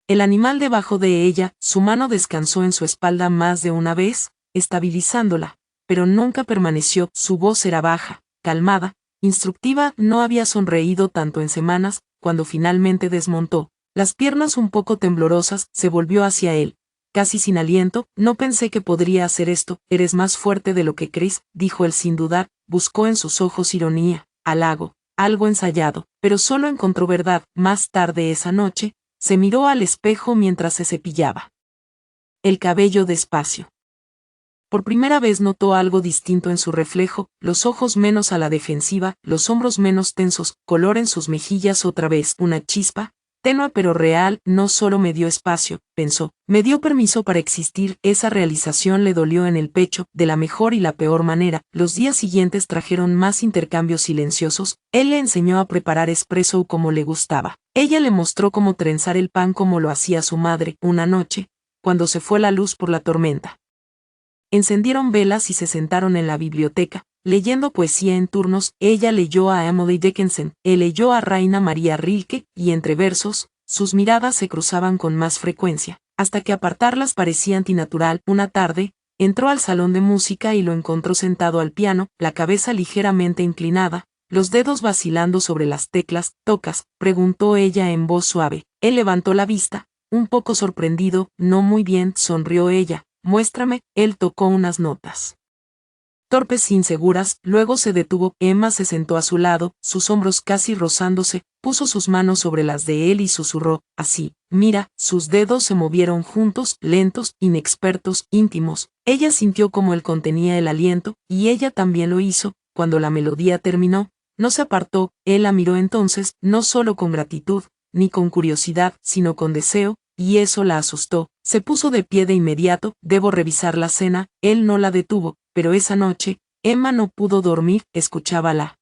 el animal debajo de ella. Su mano descansó en su espalda más de una vez, estabilizándola, pero nunca permaneció. Su voz era baja, calmada, instructiva. No había sonreído tanto en semanas. Cuando finalmente desmontó, las piernas un poco temblorosas, se volvió hacia él, casi sin aliento. No pensé que podría hacer esto. Eres más fuerte de lo que crees, dijo él sin dudar. Buscó en sus ojos ironía, halago, algo ensayado, pero solo encontró verdad. Más tarde esa noche, se miró al espejo mientras se cepillaba el cabello despacio. Por primera vez notó algo distinto en su reflejo: los ojos menos a la defensiva, los hombros menos tensos, color en sus mejillas. Otra vez una chispa, tenue pero real. No solo me dio espacio, pensó, me dio permiso para existir. Esa realización le dolió en el pecho, de la mejor y la peor manera. Los días siguientes trajeron más intercambios silenciosos. Él le enseñó a preparar espresso como le gustaba. Ella le mostró cómo trenzar el pan como lo hacía su madre. Una noche, cuando se fue la luz por la tormenta, encendieron velas y se sentaron en la biblioteca, leyendo poesía en turnos. Ella leyó a Emily Dickinson, él leyó a Raina María Rilke, y entre versos, sus miradas se cruzaban con más frecuencia, hasta que apartarlas parecía antinatural. Una tarde, entró al salón de música y lo encontró sentado al piano, la cabeza ligeramente inclinada, los dedos vacilando sobre las teclas. ¿Tocas?, preguntó ella en voz suave. Él levantó la vista, un poco sorprendido. No muy bien, sonrió ella. Muéstrame. Él tocó unas notas torpes, inseguras, luego se detuvo. Emma se sentó a su lado, sus hombros casi rozándose, puso sus manos sobre las de él y susurró: así, mira. Sus dedos se movieron juntos, lentos, inexpertos, íntimos. Ella sintió como él contenía el aliento, y ella también lo hizo. Cuando la melodía terminó, no se apartó. Él la miró entonces, no solo con gratitud, ni con curiosidad, sino con deseo, y eso la asustó. Se puso de pie de inmediato. Debo revisar la cena. Él no la detuvo, pero esa noche, Emma no pudo dormir. Escuchaba la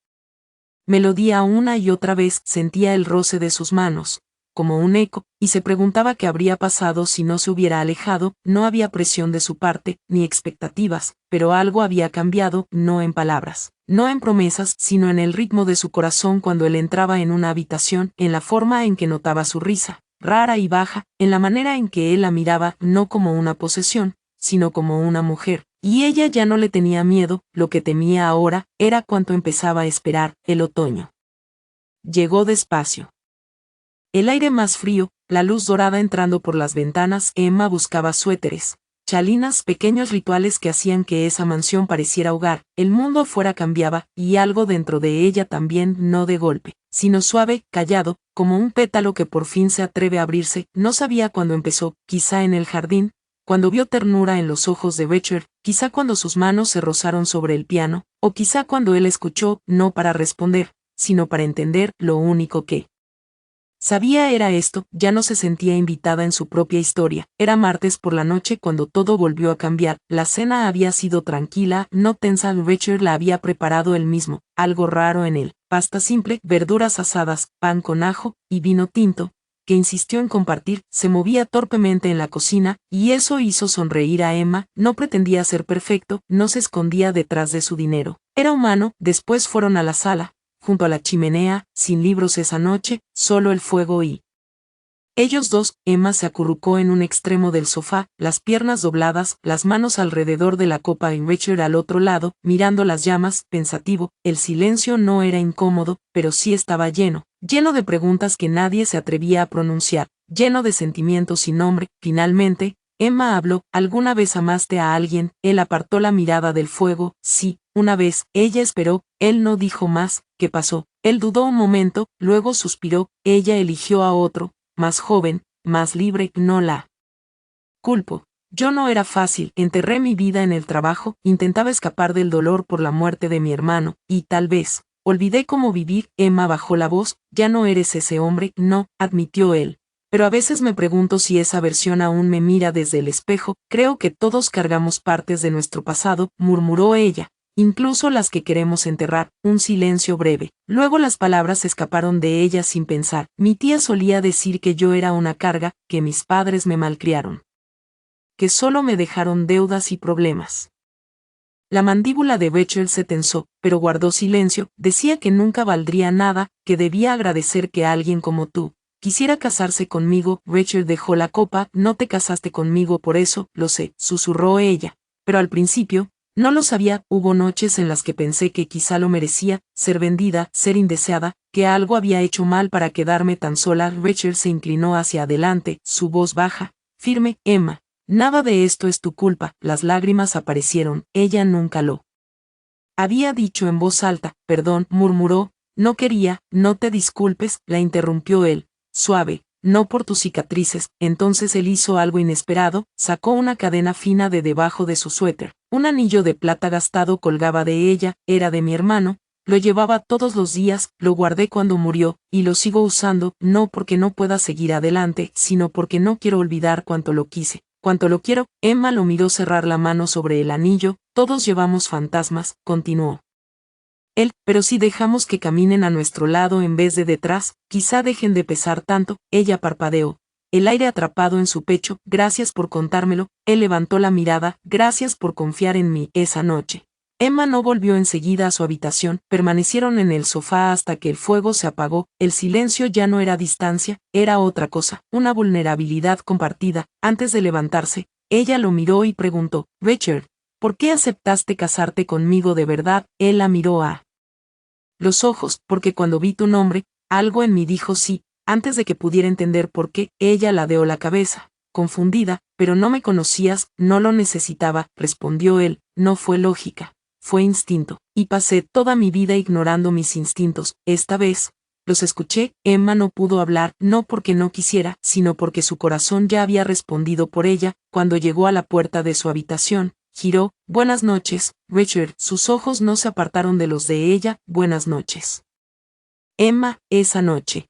melodía una y otra vez, sentía el roce de sus manos, como un eco, y se preguntaba qué habría pasado si no se hubiera alejado. No había presión de su parte, ni expectativas, pero algo había cambiado, no en palabras, no en promesas, sino en el ritmo de su corazón cuando él entraba en una habitación, en la forma en que notaba su risa, rara y baja, en la manera en que él la miraba, no como una posesión, sino como una mujer, y ella ya no le tenía miedo, lo que temía ahora, era cuanto empezaba a esperar, el otoño. Llegó despacio. El aire más frío, la luz dorada entrando por las ventanas, Emma buscaba suéteres, chalinas, pequeños rituales que hacían que esa mansión pareciera hogar, el mundo afuera cambiaba, y algo dentro de ella también, no de golpe, sino suave, callado, como un pétalo que por fin se atreve a abrirse, no sabía cuándo empezó, quizá en el jardín, cuando vio ternura en los ojos de Becher, quizá cuando sus manos se rozaron sobre el piano, o quizá cuando él escuchó, no para responder, sino para entender, lo único que sabía era esto, ya no se sentía invitada en su propia historia. Era martes por la noche cuando todo volvió a cambiar. La cena había sido tranquila, no tensa. Richard la había preparado él mismo, algo raro en él. Pasta simple, verduras asadas, pan con ajo y vino tinto, que insistió en compartir. Se movía torpemente en la cocina, y eso hizo sonreír a Emma. No pretendía ser perfecto, no se escondía detrás de su dinero. Era humano. Después fueron a la sala, junto a la chimenea, sin libros esa noche, solo el fuego y ellos dos. Emma se acurrucó en un extremo del sofá, las piernas dobladas, las manos alrededor de la copa y Richard al otro lado, mirando las llamas, pensativo. El silencio no era incómodo, pero sí estaba lleno de preguntas que nadie se atrevía a pronunciar, lleno de sentimientos sin nombre. Finalmente, Emma habló. ¿Alguna vez amaste a alguien? Él apartó la mirada del fuego. Sí, una vez. Ella esperó. Él no dijo más. ¿Qué pasó? Él dudó un momento, luego suspiró. Ella eligió a otro, más joven, más libre. No la culpo. Yo no era fácil. Enterré mi vida en el trabajo, intentaba escapar del dolor por la muerte de mi hermano, y tal vez olvidé cómo vivir. Emma bajó la voz. Ya no eres ese hombre. No, admitió él. Pero a veces me pregunto si esa versión aún me mira desde el espejo. Creo que todos cargamos partes de nuestro pasado, murmuró ella, incluso las que queremos enterrar. Un silencio breve. Luego las palabras escaparon de ella sin pensar. Mi tía solía decir que yo era una carga, que mis padres me malcriaron, que solo me dejaron deudas y problemas. La mandíbula de Becher se tensó, pero guardó silencio. Decía que nunca valdría nada, que debía agradecer que alguien como tú quisiera casarse conmigo. Richard dejó la copa. No te casaste conmigo por eso, lo sé, susurró ella. Pero al principio, no lo sabía. Hubo noches en las que pensé que quizá lo merecía, ser vendida, ser indeseada, que algo había hecho mal para quedarme tan sola. Richard se inclinó hacia adelante, su voz baja, firme. Emma, nada de esto es tu culpa. Las lágrimas aparecieron. Ella nunca lo había dicho en voz alta. Perdón, murmuró. No quería. No te disculpes, la interrumpió él, suave, no por tus cicatrices. Entonces él hizo algo inesperado, sacó una cadena fina de debajo de su suéter. Un anillo de plata gastado colgaba de ella. Era de mi hermano, lo llevaba todos los días, lo guardé cuando murió, y lo sigo usando, no porque no pueda seguir adelante, sino porque no quiero olvidar cuánto lo quise, cuánto lo quiero. Emma lo miró cerrar la mano sobre el anillo. Todos llevamos fantasmas, continuó él, pero si dejamos que caminen a nuestro lado en vez de detrás, quizá dejen de pesar tanto. Ella parpadeó, el aire atrapado en su pecho. Gracias por contármelo. Él levantó la mirada. Gracias por confiar en mí. Esa noche Emma no volvió enseguida a su habitación. Permanecieron en el sofá hasta que el fuego se apagó. El silencio ya no era distancia, era otra cosa, una vulnerabilidad compartida. Antes de levantarse, ella lo miró y preguntó, Richard, ¿por qué aceptaste casarte conmigo de verdad? Él la miró a los ojos. Porque cuando vi tu nombre, algo en mí dijo sí. Antes de que pudiera entender por qué, ella ladeó la cabeza, confundida. Pero no me conocías, no lo necesitaba, respondió él. No fue lógica, fue instinto, y pasé toda mi vida ignorando mis instintos. Esta vez los escuché. Emma no pudo hablar, no porque no quisiera, sino porque su corazón ya había respondido por ella. Cuando llegó a la puerta de su habitación, giró. Buenas noches, Richard. Sus ojos no se apartaron de los de ella. Buenas noches. Emma, esa noche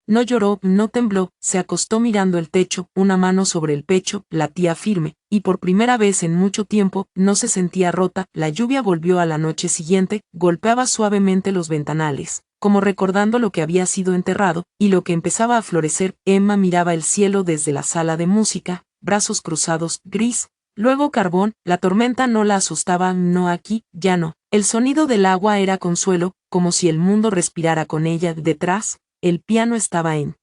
no lloró, no tembló, se acostó mirando el techo, una mano sobre el pecho, latía firme, y por primera vez en mucho tiempo, no se sentía rota. La lluvia volvió a la noche siguiente, golpeaba suavemente los ventanales, como recordando lo que había sido enterrado, y lo que empezaba a florecer. Emma miraba el cielo desde la sala de música, brazos cruzados, gris, luego carbón. La tormenta no la asustaba, no aquí, ya no. El sonido del agua era consuelo, como si el mundo respirara con ella. Detrás, el piano estaba en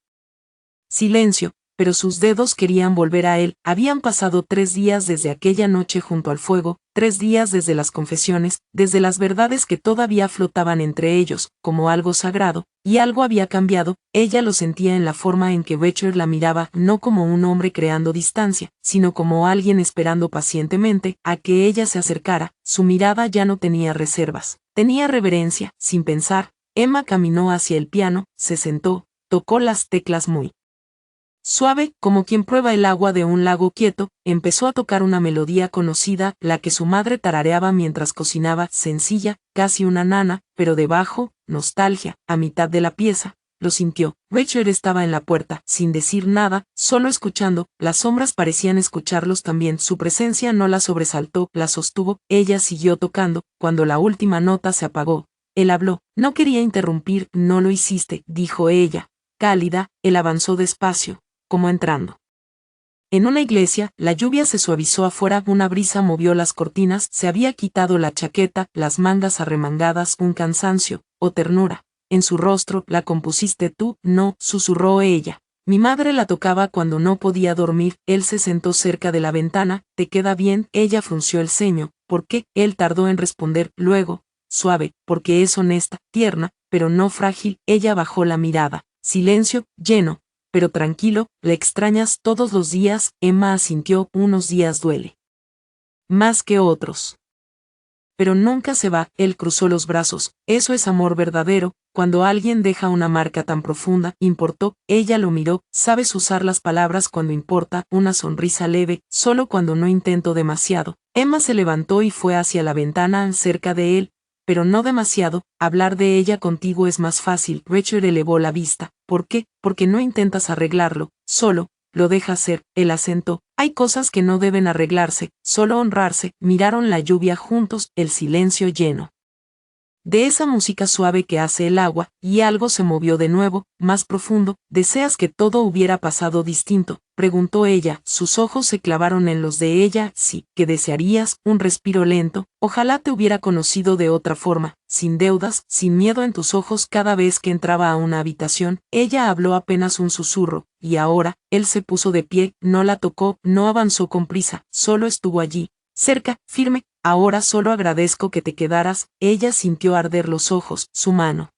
Silencio, pero sus dedos querían volver a él. Habían pasado 3 días desde aquella noche junto al fuego, 3 días desde las confesiones, desde las verdades que todavía flotaban entre ellos, como algo sagrado, y algo había cambiado. Ella lo sentía en la forma en que Becher la miraba, no como un hombre creando distancia, sino como alguien esperando pacientemente a que ella se acercara. Su mirada ya no tenía reservas, tenía reverencia. Sin pensar, Emma caminó hacia el piano, se sentó, tocó las teclas muy suave, como quien prueba el agua de un lago quieto, empezó a tocar una melodía conocida, la que su madre tarareaba mientras cocinaba, sencilla, casi una nana, pero debajo, nostalgia. A mitad de la pieza, lo sintió. Becher estaba en la puerta, sin decir nada, solo escuchando. Las sombras parecían escucharlos también. Su presencia no la sobresaltó, la sostuvo. Ella siguió tocando. Cuando la última nota se apagó, él habló. No quería interrumpir. No lo hiciste, dijo ella, cálida. Él avanzó despacio, como entrando. En una iglesia, la lluvia se suavizó afuera, una brisa movió las cortinas, se había quitado la chaqueta, las mangas arremangadas, un cansancio, o ternura. En su rostro, ¿la compusiste tú? No, susurró ella. Mi madre la tocaba cuando no podía dormir. Él se sentó cerca de la ventana. ¿Te queda bien? Ella frunció el ceño. ¿Por qué? Él tardó en responder, luego, suave, porque es honesta, tierna, pero no frágil. Ella bajó la mirada. Silencio, lleno, pero tranquilo. ¿Le extrañas todos los días? Emma asintió. Unos días duele más que otros, pero nunca se va. Él cruzó los brazos. Eso es amor verdadero, cuando alguien deja una marca tan profunda. ¿Importó? Ella lo miró. Sabes usar las palabras cuando importa, una sonrisa leve, solo cuando no intento demasiado. Emma se levantó y fue hacia la ventana cerca de él, pero no demasiado. Hablar de ella contigo es más fácil. Becher elevó la vista. ¿Por qué? Porque no intentas arreglarlo, solo lo dejas ser. El acento. Hay cosas que no deben arreglarse, solo honrarse. Miraron la lluvia juntos, el silencio lleno de esa música suave que hace el agua, y algo se movió de nuevo, más profundo. ¿Deseas que todo hubiera pasado distinto?, preguntó ella. Sus ojos se clavaron en los de ella. Sí. ¿Qué desearías? Un respiro lento. Ojalá te hubiera conocido de otra forma, sin deudas, sin miedo en tus ojos cada vez que entraba a una habitación. Ella habló apenas un susurro, y ahora, él se puso de pie, no la tocó, no avanzó con prisa, solo estuvo allí, cerca, firme. Ahora solo agradezco que te quedaras. Ella sintió arder los ojos. Su mano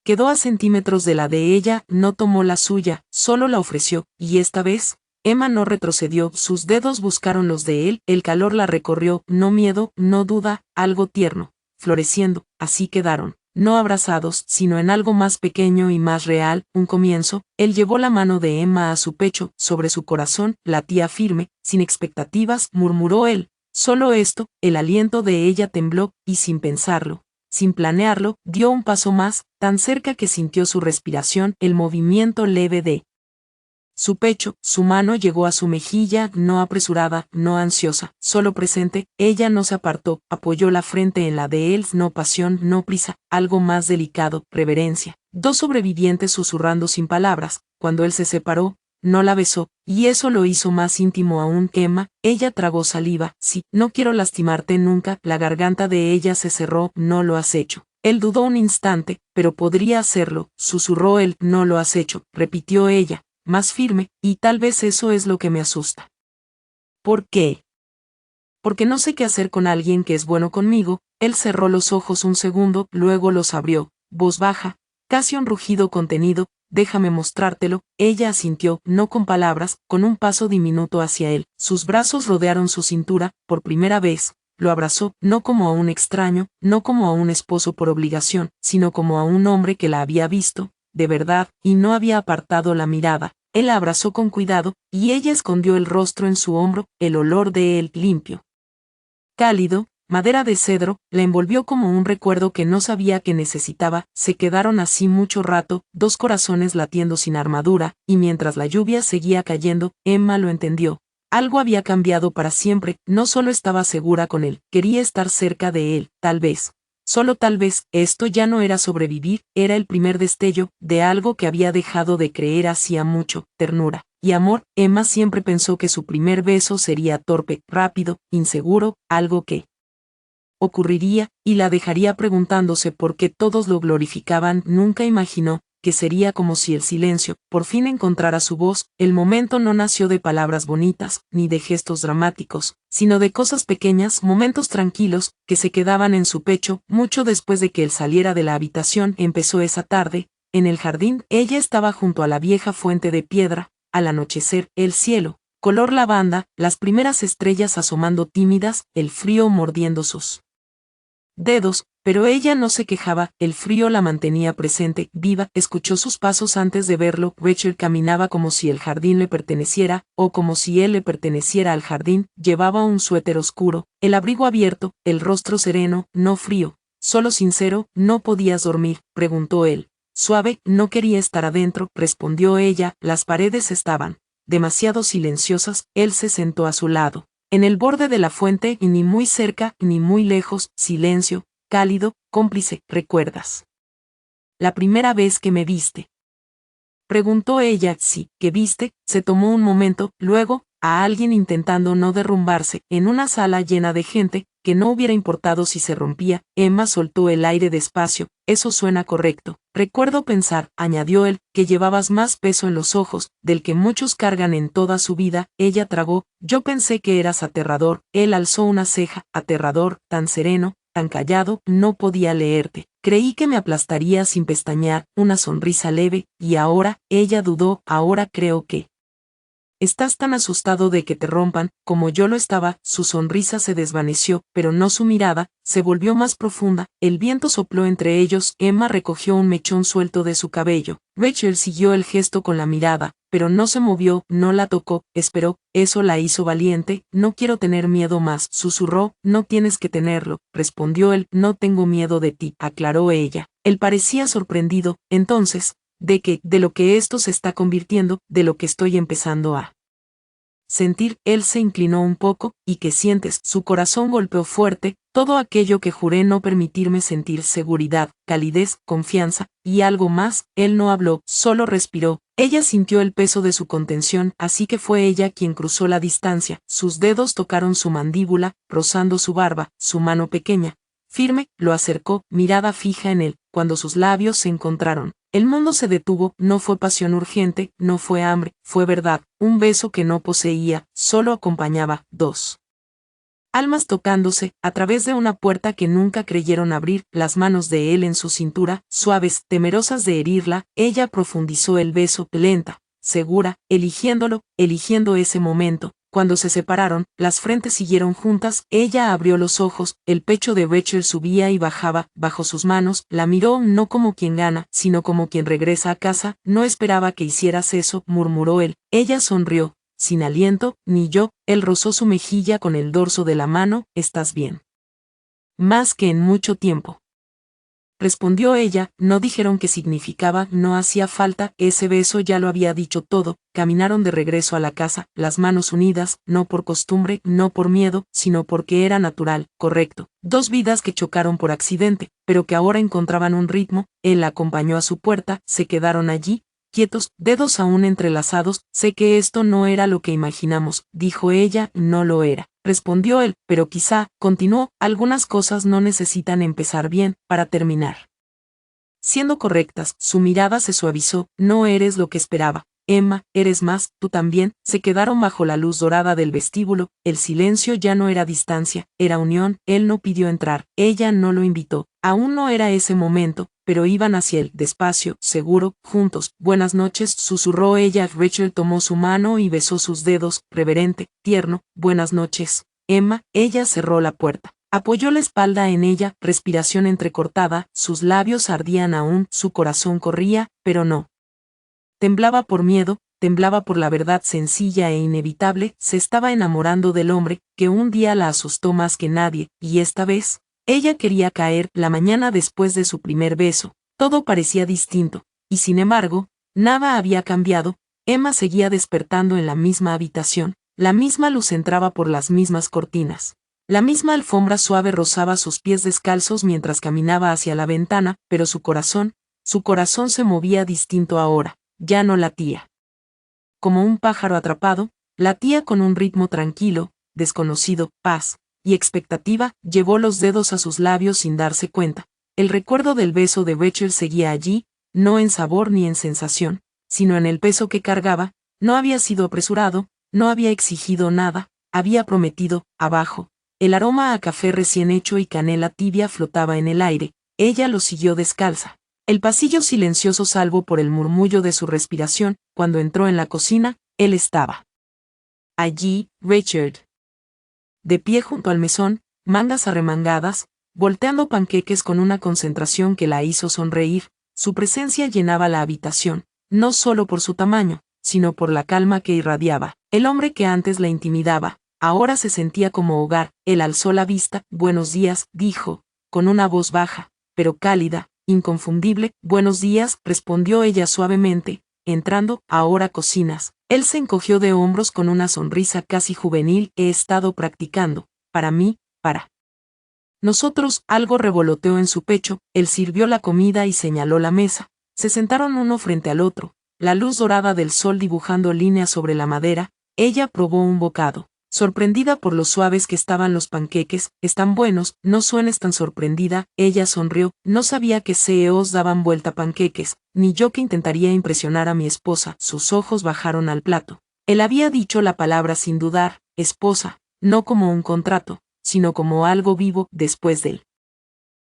quedó a centímetros de la de ella, no tomó la suya, solo la ofreció, y esta vez, Emma no retrocedió. Sus dedos buscaron los de él, el calor la recorrió, no miedo, no duda, algo tierno, floreciendo. Así quedaron, no abrazados, sino en algo más pequeño y más real, un comienzo. Él llevó la mano de Emma a su pecho, sobre su corazón, latía firme, sin expectativas, murmuró él. Solo esto. El aliento de ella tembló, y sin pensarlo, sin planearlo, dio un paso más, tan cerca que sintió su respiración, el movimiento leve de su pecho. Su mano llegó a su mejilla, no apresurada, no ansiosa, solo presente. Ella no se apartó, apoyó la frente en la de él. No pasión, no prisa, algo más delicado, reverencia. Dos sobrevivientes susurrando sin palabras. Cuando él se separó, no la besó, y eso lo hizo más íntimo aún. Emma, ella tragó saliva. Sí, no quiero lastimarte nunca. La garganta de ella se cerró. No lo has hecho. Él dudó un instante, pero podría hacerlo, susurró él. No lo has hecho, repitió ella, más firme, y tal vez eso es lo que me asusta. ¿Por qué? Porque no sé qué hacer con alguien que es bueno conmigo. Él cerró los ojos un segundo, luego los abrió, voz baja, casi un rugido contenido. Déjame mostrártelo. Ella asintió, no con palabras, con un paso diminuto hacia él. Sus brazos rodearon su cintura. Por primera vez, lo abrazó, no como a un extraño, no como a un esposo por obligación, sino como a un hombre que la había visto, de verdad, y no había apartado la mirada. Él la abrazó con cuidado, y ella escondió el rostro en su hombro. El olor de él, limpio, cálido, madera de cedro, la envolvió como un recuerdo que no sabía que necesitaba. Se quedaron así mucho rato, dos corazones latiendo sin armadura, y mientras la lluvia seguía cayendo, Emma lo entendió. Algo había cambiado para siempre. No solo estaba segura con él, quería estar cerca de él. Tal vez, solo tal vez, esto ya no era sobrevivir, era el primer destello de algo que había dejado de creer hacía mucho. Ternura y amor. Emma siempre pensó que su primer beso sería torpe, rápido, inseguro, algo que ocurriría, y la dejaría preguntándose por qué todos lo glorificaban. Nunca imaginó que sería como si el silencio por fin encontrara su voz. El momento no nació de palabras bonitas, ni de gestos dramáticos, sino de cosas pequeñas, momentos tranquilos, que se quedaban en su pecho. Mucho después de que él saliera de la habitación, empezó esa tarde, en el jardín. Ella estaba junto a la vieja fuente de piedra. Al anochecer, el cielo, color lavanda, las primeras estrellas asomando tímidas, el frío mordiendo sus dedos, pero ella no se quejaba, el frío la mantenía presente, viva. Escuchó sus pasos antes de verlo. Rachel caminaba como si el jardín le perteneciera, o como si él le perteneciera al jardín. Llevaba un suéter oscuro, el abrigo abierto, el rostro sereno, no frío, solo sincero. ¿No podías dormir?, preguntó él. Suave. No quería estar adentro, respondió ella. Las paredes estaban demasiado silenciosas. Él se sentó a su lado, en el borde de la fuente, ni muy cerca, ni muy lejos, silencio, cálido, cómplice. ¿Recuerdas la primera vez que me viste?, preguntó ella. Sí, ¿qué viste? Se tomó un momento, luego, a alguien intentando no derrumbarse, en una sala llena de gente, que no hubiera importado si se rompía. Emma soltó el aire despacio. Eso suena correcto. Recuerdo pensar, añadió él, que llevabas más peso en los ojos, del que muchos cargan en toda su vida. Ella tragó. Yo pensé que eras aterrador. Él alzó una ceja. Aterrador, tan sereno, tan callado. No podía leerte. Creí que me aplastaría sin pestañear. Una sonrisa leve. Y ahora, ella dudó. Ahora creo que estás tan asustado de que te rompan, como yo lo estaba. Su sonrisa se desvaneció, pero no su mirada, se volvió más profunda. El viento sopló entre ellos. Emma recogió un mechón suelto de su cabello. Rachel siguió el gesto con la mirada, pero no se movió, no la tocó, esperó. Eso la hizo valiente. No quiero tener miedo más, susurró. No tienes que tenerlo, respondió él. No tengo miedo de ti, aclaró ella. Él parecía sorprendido. Entonces, ¿de qué? De lo que esto se está convirtiendo, de lo que estoy empezando a sentir. Él se inclinó un poco. ¿Y qué sientes? Su corazón golpeó fuerte. Todo aquello que juré no permitirme sentir: seguridad, calidez, confianza, y algo más. Él no habló, solo respiró. Ella sintió el peso de su contención, así que fue ella quien cruzó la distancia. Sus dedos tocaron su mandíbula, rozando su barba. Su mano pequeña, firme, lo acercó, mirada fija en él. Cuando sus labios se encontraron, el mundo se detuvo. No fue pasión urgente, no fue hambre, fue verdad. Un beso que no poseía, solo acompañaba. Dos almas tocándose, a través de una puerta que nunca creyeron abrir. Las manos de él en su cintura, suaves, temerosas de herirla. Ella profundizó el beso, lenta, segura, eligiendo ese momento. Cuando se separaron, las frentes siguieron juntas. Ella abrió los ojos. El pecho de Rachel subía y bajaba bajo sus manos. La miró, no como quien gana, sino como quien regresa a casa. No esperaba que hicieras eso, murmuró él. Ella sonrió, sin aliento. Ni yo. Él rozó su mejilla con el dorso de la mano. ¿Estás bien? Más que en mucho tiempo, respondió ella. No dijeron qué significaba, no hacía falta. Ese beso ya lo había dicho todo. Caminaron de regreso a la casa, las manos unidas, no por costumbre, no por miedo, sino porque era natural, correcto. Dos vidas que chocaron por accidente, pero que ahora encontraban un ritmo. Él la acompañó a su puerta. Se quedaron allí, quietos, dedos aún entrelazados. Sé que esto no era lo que imaginamos, dijo ella. No lo era, respondió él, pero quizá, continuó, algunas cosas no necesitan empezar bien, para terminar siendo correctas. Su mirada se suavizó. No eres lo que esperaba, Emma, eres más, tú también. Se quedaron bajo la luz dorada del vestíbulo. El silencio ya no era distancia, era unión. Él no pidió entrar, ella no lo invitó. Aún no era ese momento, pero iban hacia él, despacio, seguro, juntos. Buenas noches, susurró ella. Rachel tomó su mano y besó sus dedos, reverente, tierno. Buenas noches, Emma. Ella cerró la puerta. Apoyó la espalda en ella, respiración entrecortada. Sus labios ardían aún, su corazón corría, pero no temblaba por miedo, temblaba por la verdad sencilla e inevitable. Se estaba enamorando del hombre que un día la asustó más que nadie, y esta vez ella quería caer. La mañana después de su primer beso, todo parecía distinto, y sin embargo, nada había cambiado. Emma seguía despertando en la misma habitación, la misma luz entraba por las mismas cortinas. La misma alfombra suave rozaba sus pies descalzos mientras caminaba hacia la ventana, pero su corazón se movía distinto ahora. Ya no latía como un pájaro atrapado, latía con un ritmo tranquilo, desconocido. Paz y expectativa. Llevó los dedos a sus labios sin darse cuenta. El recuerdo del beso de Rachel seguía allí, no en sabor ni en sensación, sino en el peso que cargaba. No había sido apresurado, no había exigido nada, había prometido, abajo. El aroma a café recién hecho y canela tibia flotaba en el aire. Ella lo siguió descalza. El pasillo silencioso salvo por el murmullo de su respiración. Cuando entró en la cocina, él estaba allí, Richard. De pie junto al mesón, mangas arremangadas, volteando panqueques con una concentración que la hizo sonreír. Su presencia llenaba la habitación, no solo por su tamaño, sino por la calma que irradiaba. El hombre que antes la intimidaba, ahora se sentía como hogar. Él alzó la vista. Buenos días, dijo, con una voz baja, pero cálida, inconfundible. Buenos días, respondió ella suavemente, entrando. Ahora cocinas. Él se encogió de hombros con una sonrisa casi juvenil. He estado practicando, para mí, para nosotros. Algo revoloteó en su pecho. Él sirvió la comida y señaló la mesa. Se sentaron uno frente al otro, la luz dorada del sol dibujando líneas sobre la madera. Ella probó un bocado, sorprendida por lo suaves que estaban los panqueques. Están buenos, no suenes tan sorprendida. Ella sonrió. No sabía que CEOs daban vuelta panqueques, ni yo que intentaría impresionar a mi esposa. Sus ojos bajaron al plato. Él había dicho la palabra sin dudar, esposa, no como un contrato, sino como algo vivo. Después del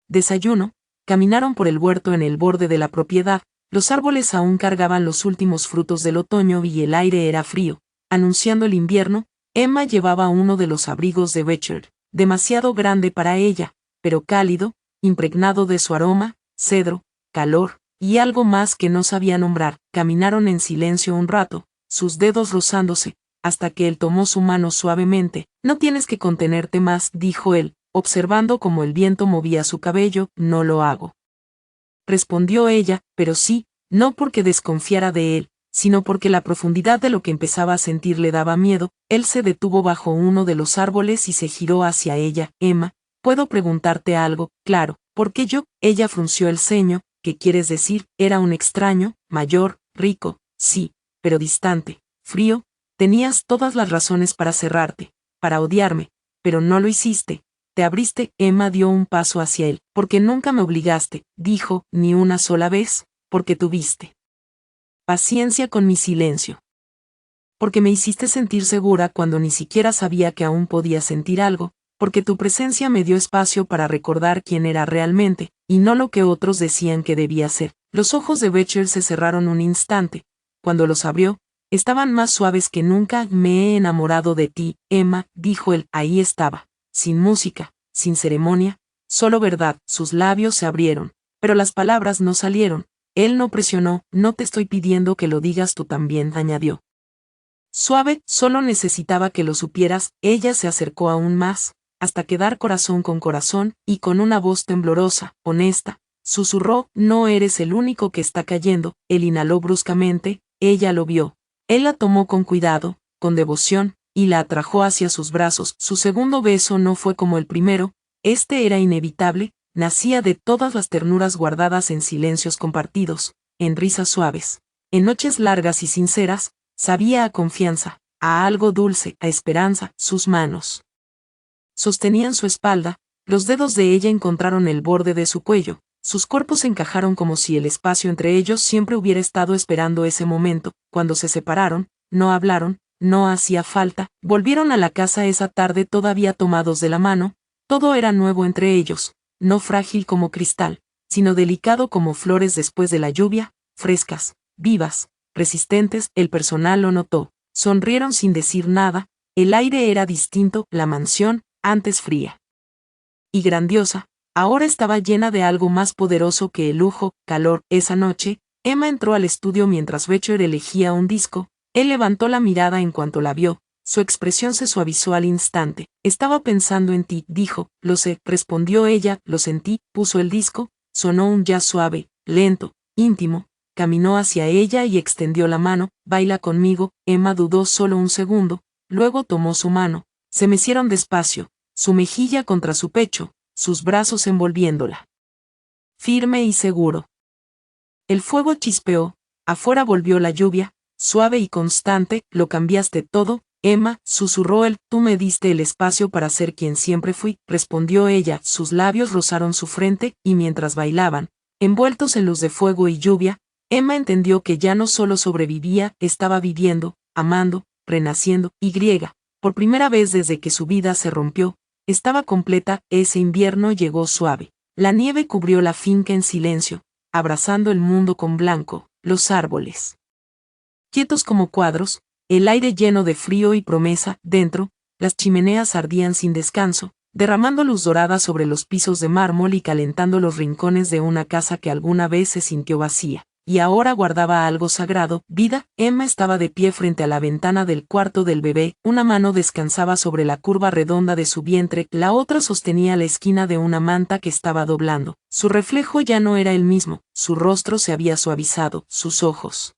desayuno, caminaron por el huerto en el borde de la propiedad. Los árboles aún cargaban los últimos frutos del otoño y el aire era frío, anunciando el invierno. Emma llevaba uno de los abrigos de Richard, demasiado grande para ella, pero cálido, impregnado de su aroma, cedro, calor, y algo más que no sabía nombrar. Caminaron en silencio un rato, sus dedos rozándose, hasta que él tomó su mano suavemente. No tienes que contenerte más, dijo él, observando cómo el viento movía su cabello. No lo hago, respondió ella, pero sí, no porque desconfiara de él, sino porque la profundidad de lo que empezaba a sentir le daba miedo. Él se detuvo bajo uno de los árboles y se giró hacia ella. Emma, ¿puedo preguntarte algo? Claro, ¿por qué yo? Ella frunció el ceño. ¿Qué quieres decir? Era un extraño, mayor, rico, sí, pero distante, frío. Tenías todas las razones para cerrarte, para odiarme, pero no lo hiciste. Te abriste. Emma dio un paso hacia él. Porque nunca me obligaste, dijo, ni una sola vez, porque tuviste paciencia con mi silencio. Porque me hiciste sentir segura cuando ni siquiera sabía que aún podía sentir algo, porque tu presencia me dio espacio para recordar quién era realmente, y no lo que otros decían que debía ser. Los ojos de Becher se cerraron un instante. Cuando los abrió, estaban más suaves que nunca. Me he enamorado de ti, Emma, dijo él. Ahí estaba, sin música, sin ceremonia, solo verdad. Sus labios se abrieron, pero las palabras no salieron. Él no presionó. No te estoy pidiendo que lo digas tú también, añadió. Suave, solo necesitaba que lo supieras. Ella se acercó aún más, hasta quedar corazón con corazón, y con una voz temblorosa, honesta, susurró, no eres el único que está cayendo. Él inhaló bruscamente. Ella lo vio. Él la tomó con cuidado, con devoción, y la atrajo hacia sus brazos. Su segundo beso no fue como el primero. Este era inevitable. Nacía de todas las ternuras guardadas en silencios compartidos, en risas suaves, en noches largas y sinceras. Sabía a confianza, a algo dulce, a esperanza. Sus manos sostenían su espalda, los dedos de ella encontraron el borde de su cuello, sus cuerpos encajaron como si el espacio entre ellos siempre hubiera estado esperando ese momento. Cuando se separaron, no hablaron, no hacía falta. Volvieron a la casa esa tarde todavía tomados de la mano. Todo era nuevo entre ellos. No frágil como cristal, sino delicado como flores después de la lluvia, frescas, vivas, resistentes. El personal lo notó. Sonrieron sin decir nada. El aire era distinto. La mansión, antes fría y grandiosa, ahora estaba llena de algo más poderoso que el lujo, calor. Esa noche, Emma entró al estudio mientras Becher elegía un disco. Él levantó la mirada en cuanto la vio. Su expresión se suavizó al instante. Estaba pensando en ti, dijo. Lo sé, respondió ella. Lo sentí. Puso el disco. Sonó un jazz suave, lento, íntimo. Caminó hacia ella y extendió la mano. Baila conmigo. Emma dudó solo un segundo. Luego tomó su mano. Se mecieron despacio, su mejilla contra su pecho, sus brazos envolviéndola. Firme y seguro. El fuego chispeó. Afuera volvió la lluvia, suave y constante. Lo cambiaste todo, Emma, susurró él. Tú me diste el espacio para ser quien siempre fui, respondió ella. Sus labios rozaron su frente, y mientras bailaban, Envueltos en luz de fuego y lluvia, Emma entendió que ya no solo sobrevivía, estaba viviendo, amando, renaciendo, por primera vez desde que su vida se rompió, estaba completa. Ese invierno llegó suave. La nieve cubrió la finca en silencio, abrazando el mundo con blanco, los árboles quietos como cuadros, el aire lleno de frío y promesa. Dentro, las chimeneas ardían sin descanso, derramando luz dorada sobre los pisos de mármol y calentando los rincones de una casa que alguna vez se sintió vacía, y ahora guardaba algo sagrado, vida. Emma estaba de pie frente a la ventana del cuarto del bebé, una mano descansaba sobre la curva redonda de su vientre, la otra sostenía la esquina de una manta que estaba doblando. Su reflejo ya no era el mismo, su rostro se había suavizado, sus ojos,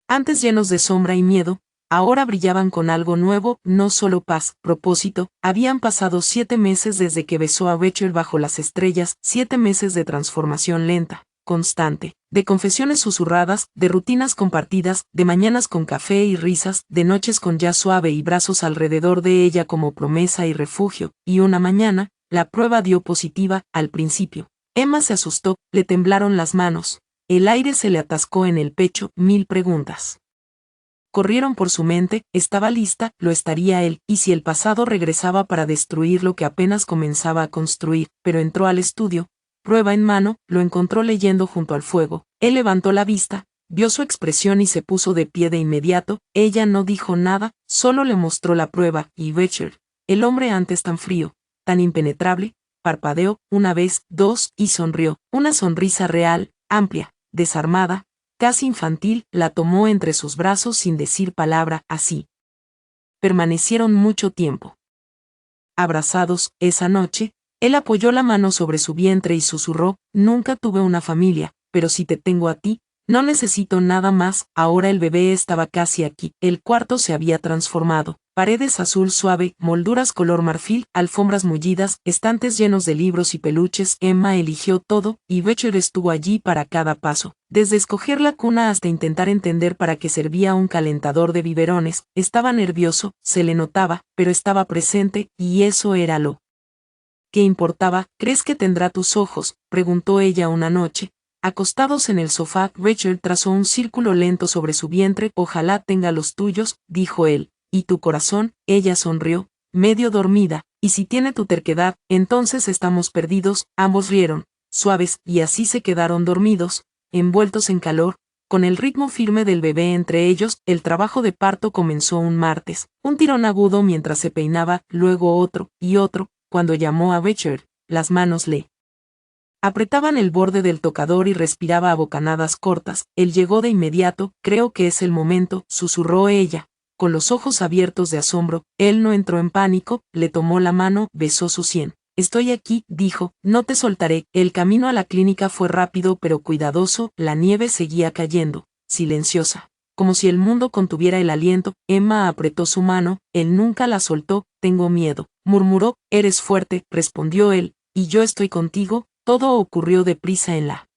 antes llenos de sombra y miedo, ahora brillaban con algo nuevo, no solo paz, propósito. Habían pasado 7 meses desde que besó a Rachel bajo las estrellas, 7 meses de transformación lenta, constante, de confesiones susurradas, de rutinas compartidas, de mañanas con café y risas, de noches con jazz suave y brazos alrededor de ella como promesa y refugio, y una mañana, la prueba dio positiva. Al principio, Emma se asustó, le temblaron las manos. El aire se le atascó en el pecho, 1000 preguntas corrieron por su mente. Estaba lista, lo estaría él, y si el pasado regresaba para destruir lo que apenas comenzaba a construir. Pero entró al estudio, prueba en mano, lo encontró leyendo junto al fuego. Él levantó la vista, vio su expresión y se puso de pie de inmediato. Ella no dijo nada, solo le mostró la prueba, y Richard, el hombre antes tan frío, tan impenetrable, parpadeó, una vez, dos, y sonrió, una sonrisa real, amplia, desarmada, casi infantil. La tomó entre sus brazos sin decir palabra. Así permanecieron mucho tiempo abrazados. Esa noche, él apoyó la mano sobre su vientre y susurró: nunca tuve una familia, pero si te tengo a ti, no necesito nada más. Ahora el bebé estaba casi aquí. El cuarto se había transformado. Paredes azul suave, molduras color marfil, alfombras mullidas, estantes llenos de libros y peluches. Emma eligió todo, y Richard estuvo allí para cada paso. Desde escoger la cuna hasta intentar entender para qué servía un calentador de biberones. Estaba nervioso, se le notaba, pero estaba presente, y eso era lo que importaba. ¿Crees que tendrá tus ojos?, preguntó ella una noche. Acostados en el sofá, Richard trazó un círculo lento sobre su vientre. Ojalá tenga los tuyos, dijo él. ¿Y tu corazón? Ella sonrió, medio dormida. ¿Y si tiene tu terquedad? Entonces estamos perdidos. Ambos rieron, suaves, y así se quedaron dormidos, envueltos en calor, con el ritmo firme del bebé entre ellos. El trabajo de parto comenzó un martes, un tirón agudo mientras se peinaba, luego otro, y otro. Cuando llamó a Richard, las manos le apretaban el borde del tocador y respiraba a bocanadas cortas. Él llegó de inmediato. Creo que es el momento, susurró ella, con los ojos abiertos de asombro. Él no entró en pánico, le tomó la mano, besó su sien. Estoy aquí, dijo, no te soltaré. El camino a la clínica fue rápido pero cuidadoso. La nieve seguía cayendo, silenciosa, como si el mundo contuviera el aliento. Emma apretó su mano, él nunca la soltó. Tengo miedo, murmuró. Eres fuerte, respondió él, y yo estoy contigo. Todo ocurrió deprisa en la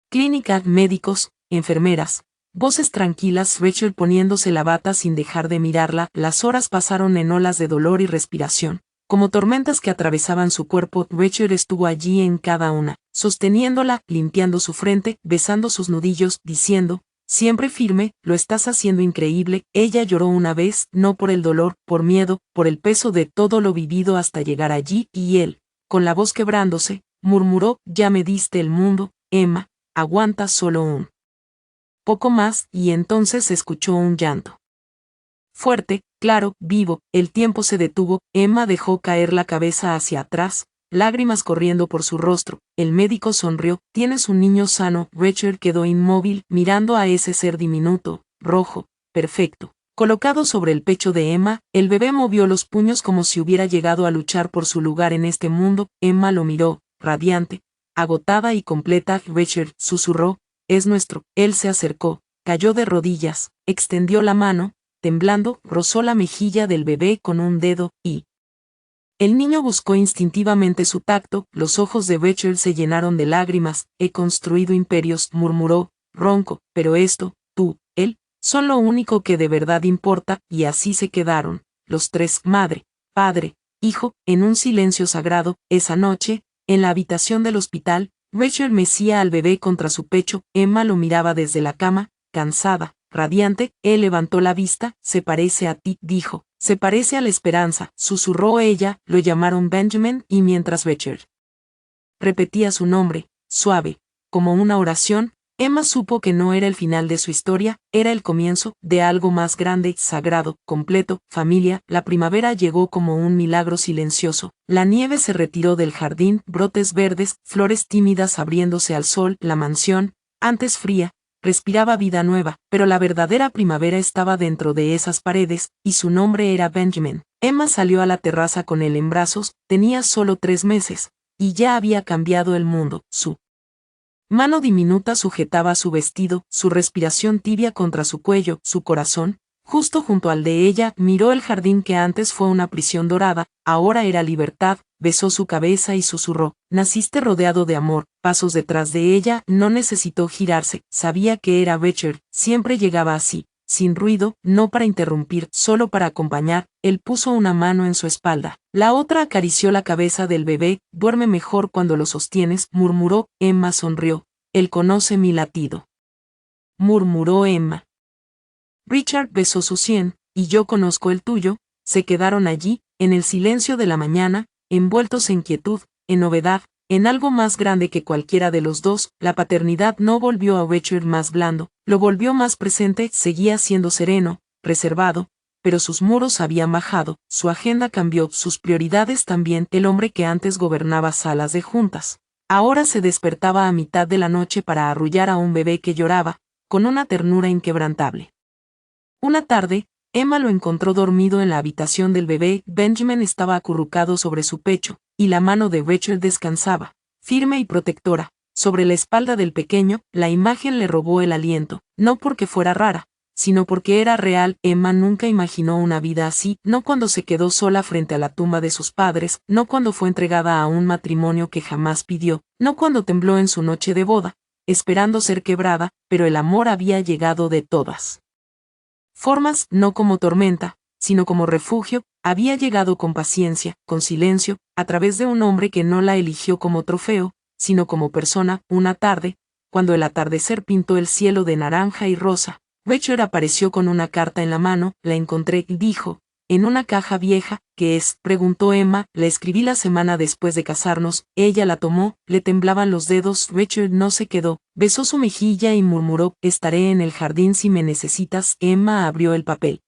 clínica. Médicos, enfermeras, voces tranquilas. Rachel poniéndose la bata sin dejar de mirarla. Las horas pasaron en olas de dolor y respiración, como tormentas que atravesaban su cuerpo. Rachel estuvo allí en cada una, sosteniéndola, limpiando su frente, besando sus nudillos, diciendo: siempre firme, lo estás haciendo increíble. Ella lloró una vez, no por el dolor, por miedo, por el peso de todo lo vivido hasta llegar allí, y él, con la voz quebrándose, murmuró: ya me diste el mundo, Emma, aguanta solo un poco más. Y entonces escuchó un llanto. Fuerte, claro, vivo. El tiempo se detuvo. Emma dejó caer la cabeza hacia atrás, lágrimas corriendo por su rostro. El médico sonrió. Tienes un niño sano. Richard quedó inmóvil, mirando a ese ser diminuto, rojo, perfecto, colocado sobre el pecho de Emma. El bebé movió los puños como si hubiera llegado a luchar por su lugar en este mundo. Emma lo miró, radiante, agotada y completa. Richard, susurró, es nuestro. Él se acercó, cayó de rodillas, extendió la mano, temblando, rozó la mejilla del bebé con un dedo, y el niño buscó instintivamente su tacto. Los ojos de Richard se llenaron de lágrimas. He construido imperios, murmuró, ronco, pero esto, tú, él, son lo único que de verdad importa. Y así se quedaron, los tres, madre, padre, hijo, en un silencio sagrado. Esa noche, en la habitación del hospital, Rachel mecía al bebé contra su pecho. Emma lo miraba desde la cama, cansada, radiante. Él levantó la vista. Se parece a ti, dijo. Se parece a la esperanza, susurró ella. Lo llamaron Benjamin, y mientras Rachel repetía su nombre, suave, como una oración, Emma supo que no era el final de su historia, era el comienzo de algo más grande, sagrado, completo, familia. La primavera llegó como un milagro silencioso. La nieve se retiró del jardín, brotes verdes, flores tímidas abriéndose al sol. La mansión, antes fría, respiraba vida nueva, pero la verdadera primavera estaba dentro de esas paredes, y su nombre era Benjamin. Emma salió a la terraza con él en brazos. Tenía solo 3 meses, y ya había cambiado el mundo. Su mano diminuta sujetaba su vestido, su respiración tibia contra su cuello, su corazón, justo junto al de ella. Miró el jardín que antes fue una prisión dorada, ahora era libertad. Besó su cabeza y susurró, naciste rodeado de amor. Pasos detrás de ella. No necesitó girarse, sabía que era Rachel. Siempre llegaba así, sin ruido, no para interrumpir, solo para acompañar. Él puso una mano en su espalda, la otra acarició la cabeza del bebé. Duerme mejor cuando lo sostienes, murmuró. Emma sonrió. Él conoce mi latido, murmuró Emma. Richard besó su sien, y yo conozco el tuyo. Se quedaron allí, en el silencio de la mañana, envueltos en quietud, en novedad, en algo más grande que cualquiera de los dos. La paternidad no volvió a Rachel más blando, lo volvió más presente. Seguía siendo sereno, reservado, pero sus muros habían bajado, su agenda cambió, sus prioridades también. El hombre que antes gobernaba salas de juntas, ahora se despertaba a mitad de la noche para arrullar a un bebé que lloraba, con una ternura inquebrantable. Una tarde, Emma lo encontró dormido en la habitación del bebé. Benjamin estaba acurrucado sobre su pecho, y la mano de Rachel descansaba, firme y protectora, sobre la espalda del pequeño. La imagen le robó el aliento, no porque fuera rara, sino porque era real. Emma nunca imaginó una vida así, no cuando se quedó sola frente a la tumba de sus padres, no cuando fue entregada a un matrimonio que jamás pidió, no cuando tembló en su noche de boda, esperando ser quebrada. Pero el amor había llegado de todas formas, no como tormenta, sino como refugio. Había llegado con paciencia, con silencio, a través de un hombre que no la eligió como trofeo, sino como persona. Una tarde, cuando el atardecer pintó el cielo de naranja y rosa, Rachel apareció con una carta en la mano. La encontré, dijo, en una caja vieja. ¿Qué es?, preguntó Emma. La escribí la semana después de casarnos. Ella la tomó, le temblaban los dedos. Rachel no se quedó, besó su mejilla y murmuró, estaré en el jardín si me necesitas. Emma abrió el papel.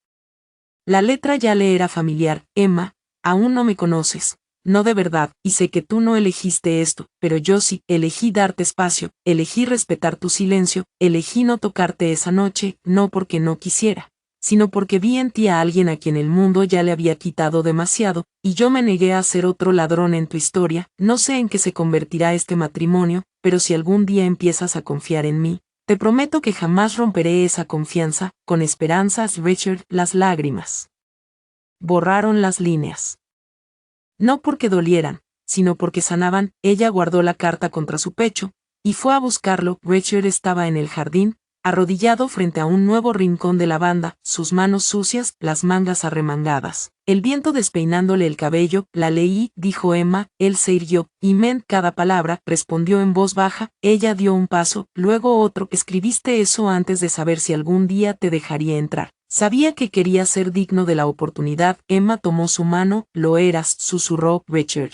La letra ya le era familiar. Emma, aún no me conoces, no de verdad, y sé que tú no elegiste esto, pero yo sí. Elegí darte espacio, elegí respetar tu silencio, elegí no tocarte esa noche, no porque no quisiera, sino porque vi en ti a alguien a quien el mundo ya le había quitado demasiado, y yo me negué a ser otro ladrón en tu historia. No sé en qué se convertirá este matrimonio, pero si algún día empiezas a confiar en mí, te prometo que jamás romperé esa confianza. Con esperanzas, Richard. Las lágrimas borraron las líneas. No porque dolieran, sino porque sanaban. Ella guardó la carta contra su pecho, y fue a buscarlo. Richard estaba en el jardín, arrodillado frente a un nuevo rincón de lavanda, sus manos sucias, las mangas arremangadas, el viento despeinándole el cabello. La leí, dijo Emma. Él se irguió, y ment cada palabra, respondió en voz baja. Ella dio un paso, luego otro. Escribiste eso antes de saber si algún día te dejaría entrar. Sabía que quería ser digno de la oportunidad. Emma tomó su mano. Lo eras, susurró Richard.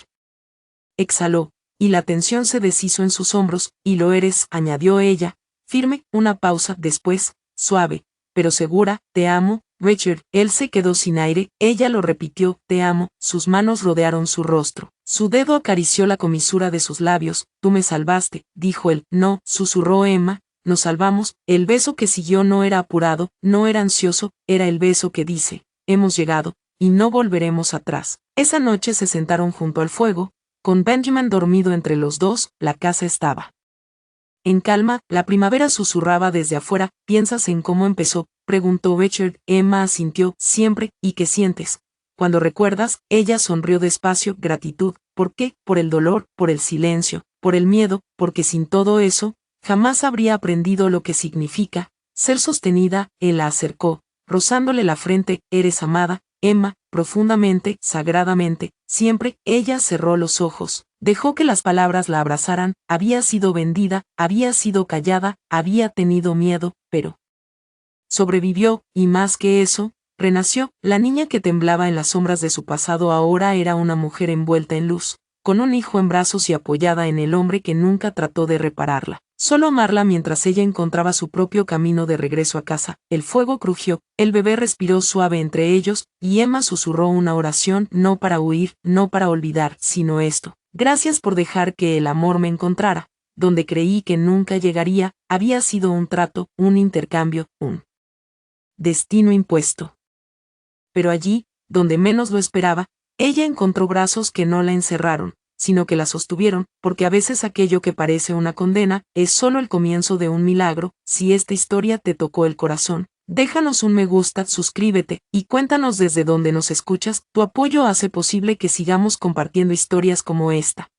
Exhaló, y la tensión se deshizo en sus hombros. Y lo eres, añadió ella, firme. Una pausa después, suave, pero segura. Te amo, Richard. Él se quedó sin aire. Ella lo repitió, te amo. Sus manos rodearon su rostro. Su dedo acarició la comisura de sus labios. Tú me salvaste, dijo él. No, susurró Emma. Nos salvamos. El beso que siguió no era apurado, no era ansioso, era el beso que dice, hemos llegado, y no volveremos atrás. Esa noche se sentaron junto al fuego, con Benjamin dormido entre los dos. La casa estaba en calma. La primavera susurraba desde afuera. ¿Piensas en cómo empezó?, preguntó Richard. Emma asintió. Siempre. ¿Y qué sientes cuando recuerdas? Ella sonrió despacio. Gratitud. ¿Por qué? Por el dolor, por el silencio, por el miedo, porque sin todo eso jamás habría aprendido lo que significa ser sostenida. Él la acercó, rozándole la frente. Eres amada, Emma, profundamente, sagradamente, siempre. Ella cerró los ojos, dejó que las palabras la abrazaran, había sido vendida, había sido callada, había tenido miedo, pero sobrevivió, y más que eso, renació. La niña que temblaba en las sombras de su pasado ahora era una mujer envuelta en luz, con un hijo en brazos y apoyada en el hombre que nunca trató de repararla, solo amarla mientras ella encontraba su propio camino de regreso a casa. El fuego crujió, el bebé respiró suave entre ellos, y Emma susurró una oración, no para huir, no para olvidar, sino esto: gracias por dejar que el amor me encontrara, donde creí que nunca llegaría. Había sido un trato, un intercambio, un destino impuesto. Pero allí, donde menos lo esperaba, ella encontró brazos que no la encerraron, sino que la sostuvieron, porque a veces aquello que parece una condena es solo el comienzo de un milagro. Si esta historia te tocó el corazón, déjanos un me gusta, suscríbete, y cuéntanos desde dónde nos escuchas. Tu apoyo hace posible que sigamos compartiendo historias como esta.